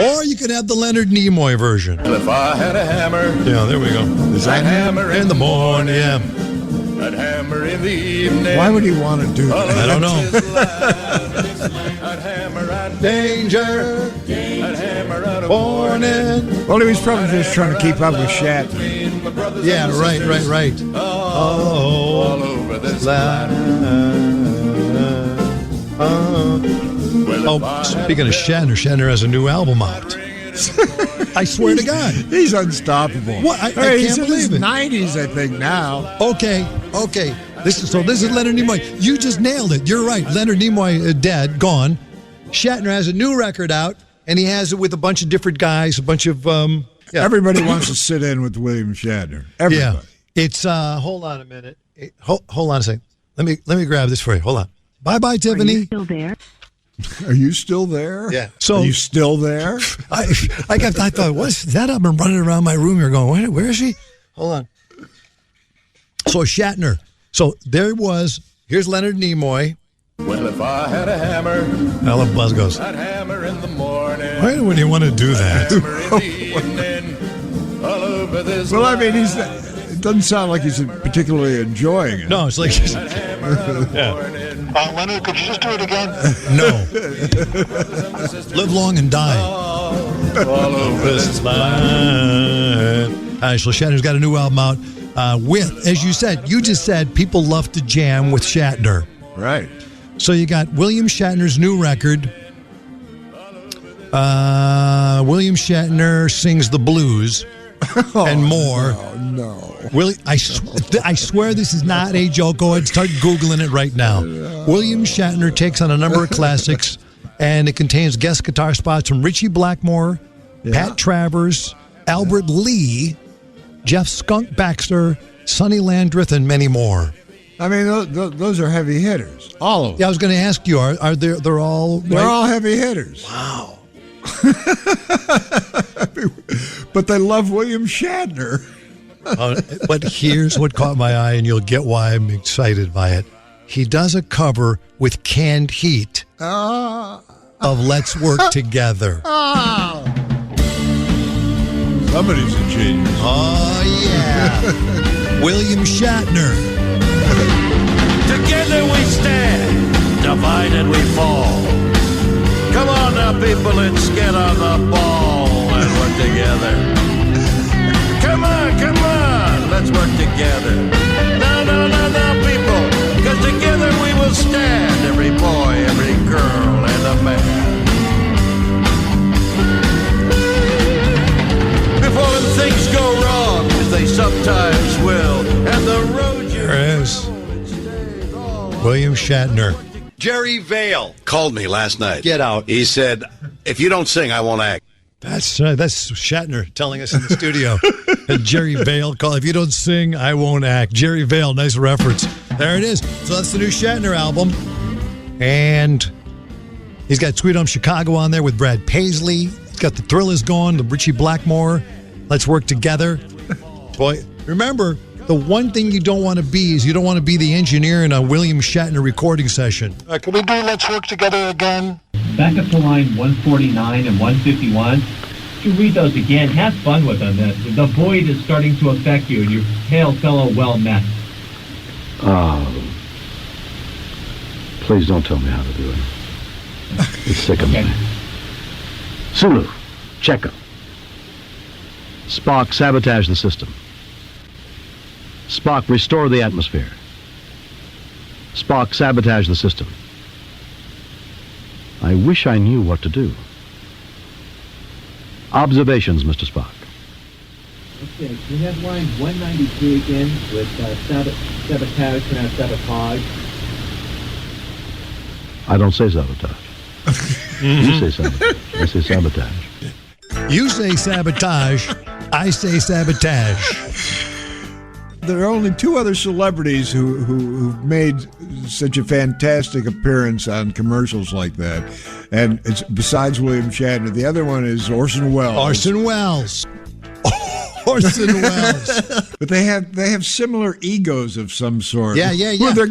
Or you could have the Leonard Nimoy version. If I had a hammer. Yeah, there we go. I'd hammer in the morning. Yeah. I'd hammer in the evening. Why would he want to do that? I don't know. I'd hammer at danger. I'd hammer at a morning. Well, he was probably just trying to keep up with Shatner. Yeah, right. all over this land. Speaking of Shatner has a new album out. I swear to God. He's unstoppable. What? I he's can't in his believe it. 90s, I think, now. Okay. This is Leonard Nimoy. You just nailed it. You're right. Leonard Nimoy dead, gone. Shatner has a new record out, and he has it with a bunch of different guys, a bunch of Everybody wants to sit in with William Shatner. Everybody. Yeah. It's hold on a minute. Hold on a second. Let me grab this for you. Hold on. Bye, Tiffany. Are you still there? Are you still there? Yeah. So are you still there? I thought, what's that? I've been running around my room here going, where is she? Hold on. So Shatner. So there was. Here's Leonard Nimoy. Well, if I had a hammer, I love Buzz goes. I'd hammer in the morning. Why would you want to do that? Hammer in the evening, all over this Well, I land. mean, it doesn't sound like he's particularly enjoying it. No, it's like. Leonard, could you just do it again? No. Live long and die. all over this land. All right, so Shatner's got a new album out with, as you just said, people love to jam with Shatner. Right. So you got William Shatner's new record. William Shatner sings the blues and more. No. I swear this is not a joke. Go ahead, start Googling it right now. William Shatner takes on a number of classics, and it contains guest guitar spots from Richie Blackmore, Pat Travers, Albert Lee, Jeff Skunk Baxter, Sonny Landreth, and many more. I mean, those are heavy hitters. All of them. Yeah, I was going to ask you, are they're all... They're all heavy hitters. Wow. But they love William Shatner. But here's what caught my eye, and you'll get why I'm excited by it. He does a cover with Canned Heat of Let's Work Together. Somebody's a genius. Oh, yeah. William Shatner. Together we stand, divided we fall. Come on now, people, let's get on the ball and work together. Come on, let's work together. No, people, because together we will stand, every boy, every girl, and a man. Before things go wrong, as they sometimes will, and the road you There is William Shatner. Jerry Vale called me last night. Get out. He said, if you don't sing, I won't act. That's Shatner telling us in the studio. And Jerry Vale called, if you don't sing, I won't act. Jerry Vale, nice reference. There it is. So that's the new Shatner album. And he's got Sweet Home Chicago on there with Brad Paisley. He's got The Thrill Is Gone, the Richie Blackmore, Let's Work Together. Boy, remember, the one thing you don't want to be is you don't want to be the engineer in a William Shatner recording session. Can we do Let's Work Together again? Back up to line 149 and 151. To read those again, have fun with them. The void is starting to affect you, and your hail fellow well met. Oh, please don't tell me how to do it. It's sickening me. Sulu, Checo. Spock, sabotage the system. Spock, restore the atmosphere. Spock, sabotage the system. I wish I knew what to do. Observations, Mr. Spock. Okay, can we have line 193 again with sabotage, pronounced sabotage? I don't say sabotage. You say sabotage. I say sabotage. You say sabotage. I say sabotage. There are only two other celebrities who've made such a fantastic appearance on commercials like that, and it's besides William Shatner. The other one is Orson Welles. Orson Welles. Orson Welles. But they have similar egos of some sort. Yeah. Where they're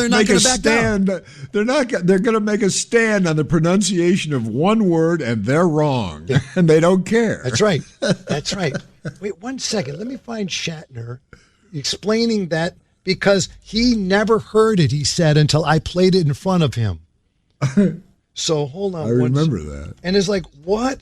not make going a to back down. stand. They're going to make a stand on the pronunciation of one word, and they're wrong, and they don't care. That's right. That's right. Wait 1 second. Let me find Shatner explaining that, because he never heard it, he said, until I played it in front of him. So hold on. I remember that. And it's like, what?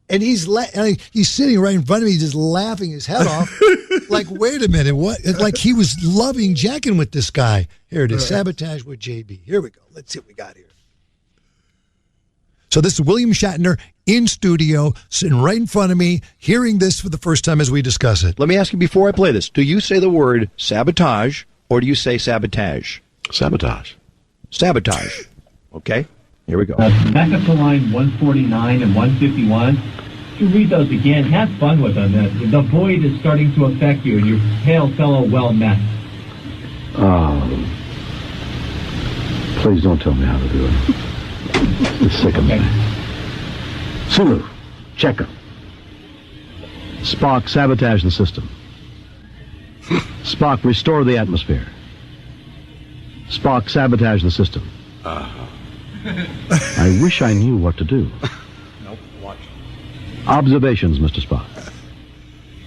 And he's sitting right in front of me, just laughing his head off. Like, wait a minute, what? It's like he was loving jacking with this guy. Here it is, Sabotage with JB. Here we go. Let's see what we got here. So this is William Shatner in studio, sitting right in front of me, hearing this for the first time as we discuss it. Let me ask you before I play this. Do you say the word sabotage or do you say sabotage? Sabotage. Sabotage. Okay, here we go. Back up to line 149 and 151. To read those again, have fun with them. The void is starting to affect you, and your pale fellow well met. Please don't tell me how to do it. It's sick of me. Sulu, checker. Spock, sabotage the system. Spock, restore the atmosphere. Spock, sabotage the system. I wish I knew what to do. Nope, watch. Observations, Mr. Spock.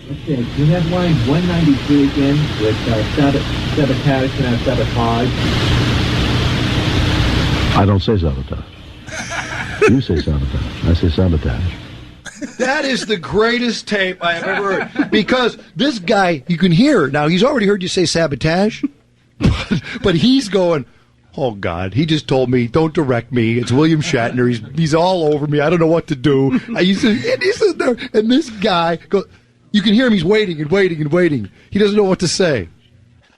Okay, can you have line 193 again with sabotage and sabotage? I don't say sabotage. You say sabotage. I say sabotage. That is the greatest tape I have ever heard. Because this guy, you can hear, now he's already heard you say sabotage, but he's going, oh, God, he just told me, don't direct me. It's William Shatner. He's all over me. I don't know what to do. And he's sitting there, and this guy goes, you can hear him. He's waiting and waiting and waiting. He doesn't know what to say.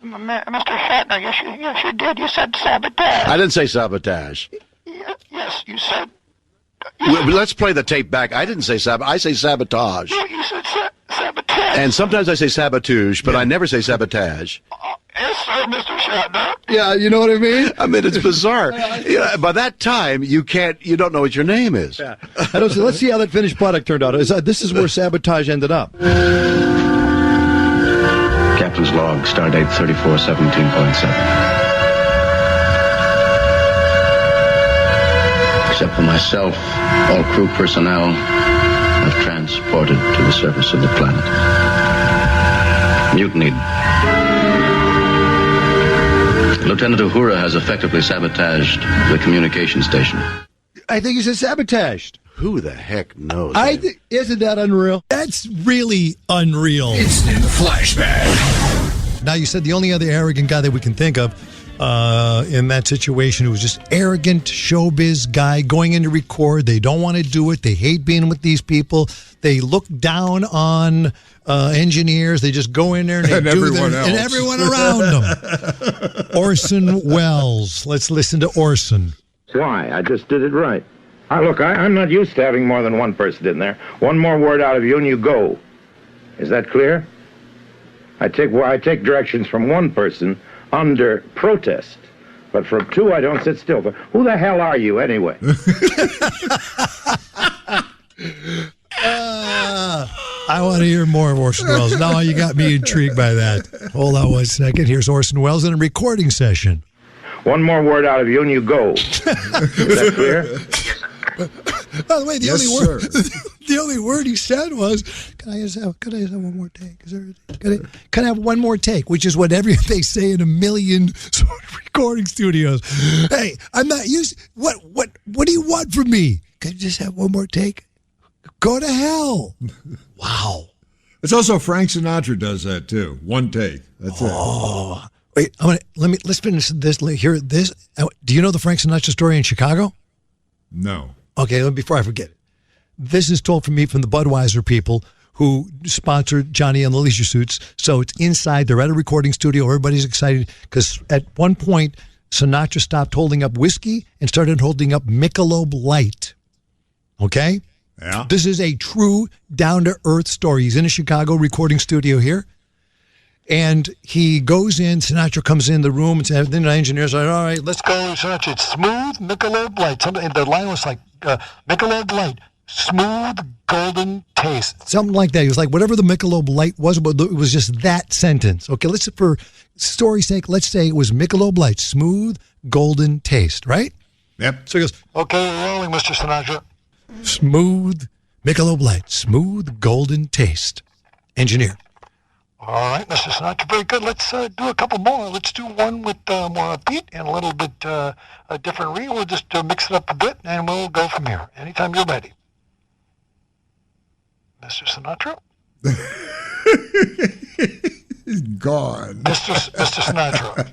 Mr. Shatner, yes, you did. You said sabotage. I didn't say sabotage. Yes, you said. Let's play the tape back. I didn't say sabotage. I say sabotage. No, you said sabotage. And sometimes I say sabotage, but I never say sabotage. Yes, sir, Mr. Shatner. Yeah, you know what I mean? I mean, it's bizarre. By that time, you don't know what your name is. Yeah. Let's see how that finished product turned out. This is where sabotage ended up. Captain's log, stardate 3417.7. Except for myself, all crew personnel have transported to the surface of the planet. Mutinied. Lieutenant Uhura has effectively sabotaged the communication station. I think he said sabotaged. Who the heck knows? Isn't that unreal? That's really unreal. Instant flashback. Now, you said the only other arrogant guy that we can think of in that situation who was just arrogant showbiz guy going in to record. They don't want to do it. They hate being with these people. They look down on engineers. They just go in there and they do everyone else. And everyone around them. Orson Welles. Let's listen to Orson. Why? I just did it right. Look, I'm not used to having more than one person in there. One more word out of you and you go. Is that clear? I take directions from one person under protest, but from two I don't sit still. Who the hell are you anyway? I want to hear more of Orson Welles. Now you got me intrigued by that. Hold on 1 second. Here's Orson Welles in a recording session. One more word out of you and you go. Is that clear? By the way, the only word he said was, "Can I have one more take? Can I have one more take?" Which is what they say in a million sort of recording studios. Hey, I'm not used. What do you want from me? Can I just have one more take? Go to hell! Wow. It's also Frank Sinatra does that too. One take. That's it. Oh, wait. Let's finish this. Hear this. Do you know the Frank Sinatra story in Chicago? No. Okay, before I forget it. This is told from me from the Budweiser people who sponsored Johnny and the Leisure Suits. So it's inside. They're at a recording studio. Everybody's excited because at one point, Sinatra stopped holding up whiskey and started holding up Michelob Light. Okay? Yeah. This is a true down-to-earth story. He's in a Chicago recording studio here. And he goes in, Sinatra comes in the room, and then the engineers are like, all right, let's go, Sinatra. It's smooth Michelob Light. And the line was like, Michelob Light, smooth golden taste. Something like that. He was like, whatever the Michelob Light was, but it was just that sentence. Okay, let's, for story's sake, let's say it was Michelob Light, smooth golden taste, right? Yep. So he goes, okay, we're rolling, Mr. Sinatra. Smooth Michelob Light, smooth golden taste. Engineer. All right, Mr. Sinatra, very good. Let's do a couple more. Let's do one with more upbeat and a little bit a different reel. We'll just mix it up a bit, and we'll go from here. Anytime you're ready. Mr. Sinatra? He's gone. Mr. Sinatra.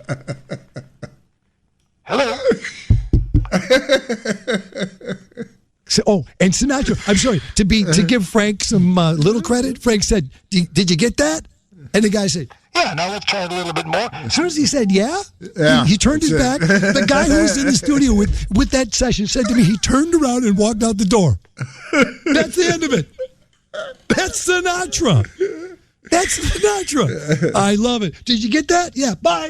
Hello? And Sinatra, I'm sorry, to give Frank some little credit, Frank said, did you get that? And the guy said, yeah, now let's try it a little bit more. As soon as he said, yeah. He turned his back. The guy who was in the studio with that session said to me, he turned around and walked out the door. That's the end of it. That's Sinatra. I love it. Did you get that? Yeah, bye.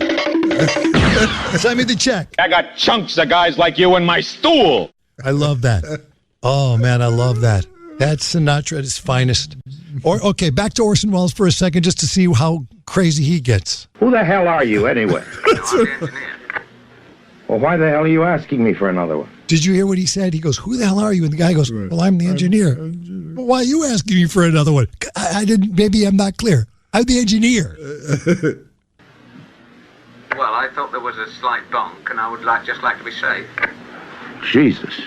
Send me the check. I got chunks of guys like you in my stool. I love that. Oh, man, I love that. That's Sinatra at his finest. Okay, back to Orson Welles for a second just to see how crazy he gets. Who the hell are you, anyway? Well, why the hell are you asking me for another one? Did you hear what he said? He goes, who the hell are you? And the guy goes, well, I'm the engineer. Well, why are you asking me for another one? I didn't, maybe I'm not clear. I'm the engineer. Well, I thought there was a slight bonk, and I would just like to be safe. Jesus.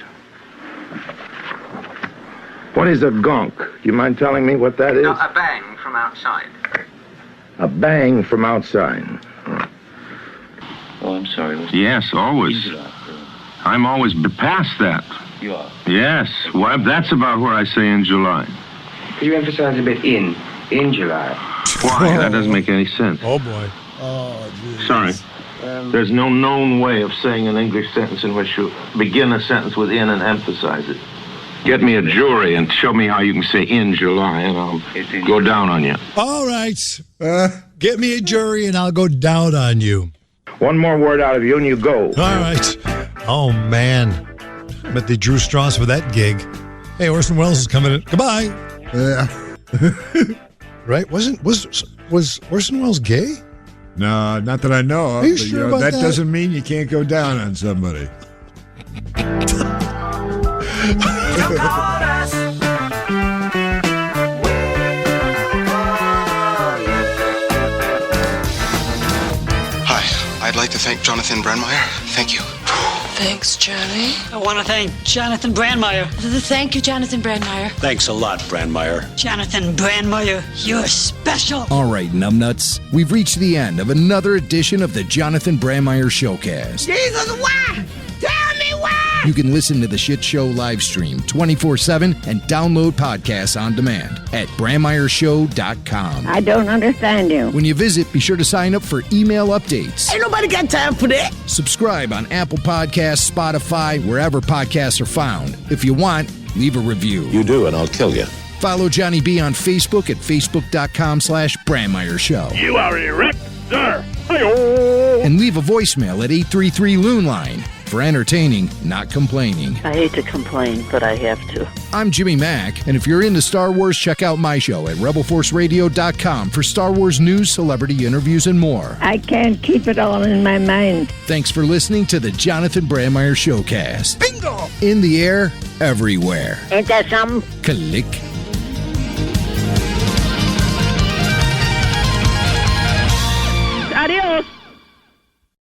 What is a gonk? Do you mind telling me what that is? No, a bang from outside. A bang from outside. Oh, I'm sorry. Yes, always. I'm always past that. You are? Yes. Well, that's about where I say in July. Could you emphasize a bit in July? Why? That doesn't make any sense. Oh, boy. Sorry. There's no known way of saying an English sentence in which you begin a sentence with in and emphasize it. Get me a jury and show me how you can say in July, and I'll go down on you. All right. Get me a jury, and I'll go down on you. One more word out of you, and you go. All right. Oh, man. Bet they drew straws for that gig. Hey, Orson Welles is coming in. Goodbye. Yeah. Right? Was Orson Welles gay? No, not that I know of. Are you sure about that? That doesn't mean you can't go down on somebody. Hi, I'd like to thank Jonathan Brandmeier. Thank you. Thanks, Johnny. I want to thank Jonathan Brandmeier. Thank you, Jonathan Brandmeier. Thanks a lot, Brandmeier. Jonathan Brandmeier, you're special. All right, numbnuts. We've reached the end of another edition of the Jonathan Brandmeier Showcast. Jesus, why? Tell me why! You can listen to the shit show live stream 24/7 and download podcasts on demand at BrandmeierShow.com. I don't understand you. When you visit, be sure to sign up for email updates. Ain't nobody got time for that. Subscribe on Apple Podcasts, Spotify, wherever podcasts are found. If you want, leave a review. You do, and I'll kill you. Follow Johnny B on Facebook at Facebook.com/Brandmeier Show. You are erect, sir. And leave a voicemail at 833-LOON-LINE for entertaining, not complaining. I hate to complain, but I have to. I'm Jimmy Mack, and if you're into Star Wars, check out my show at RebelForceRadio.com for Star Wars news, celebrity interviews, and more. I can't keep it all in my mind. Thanks for listening to the Jonathan Brandmeier Showcast. Bingo! In the air, everywhere. Ain't that something? Click.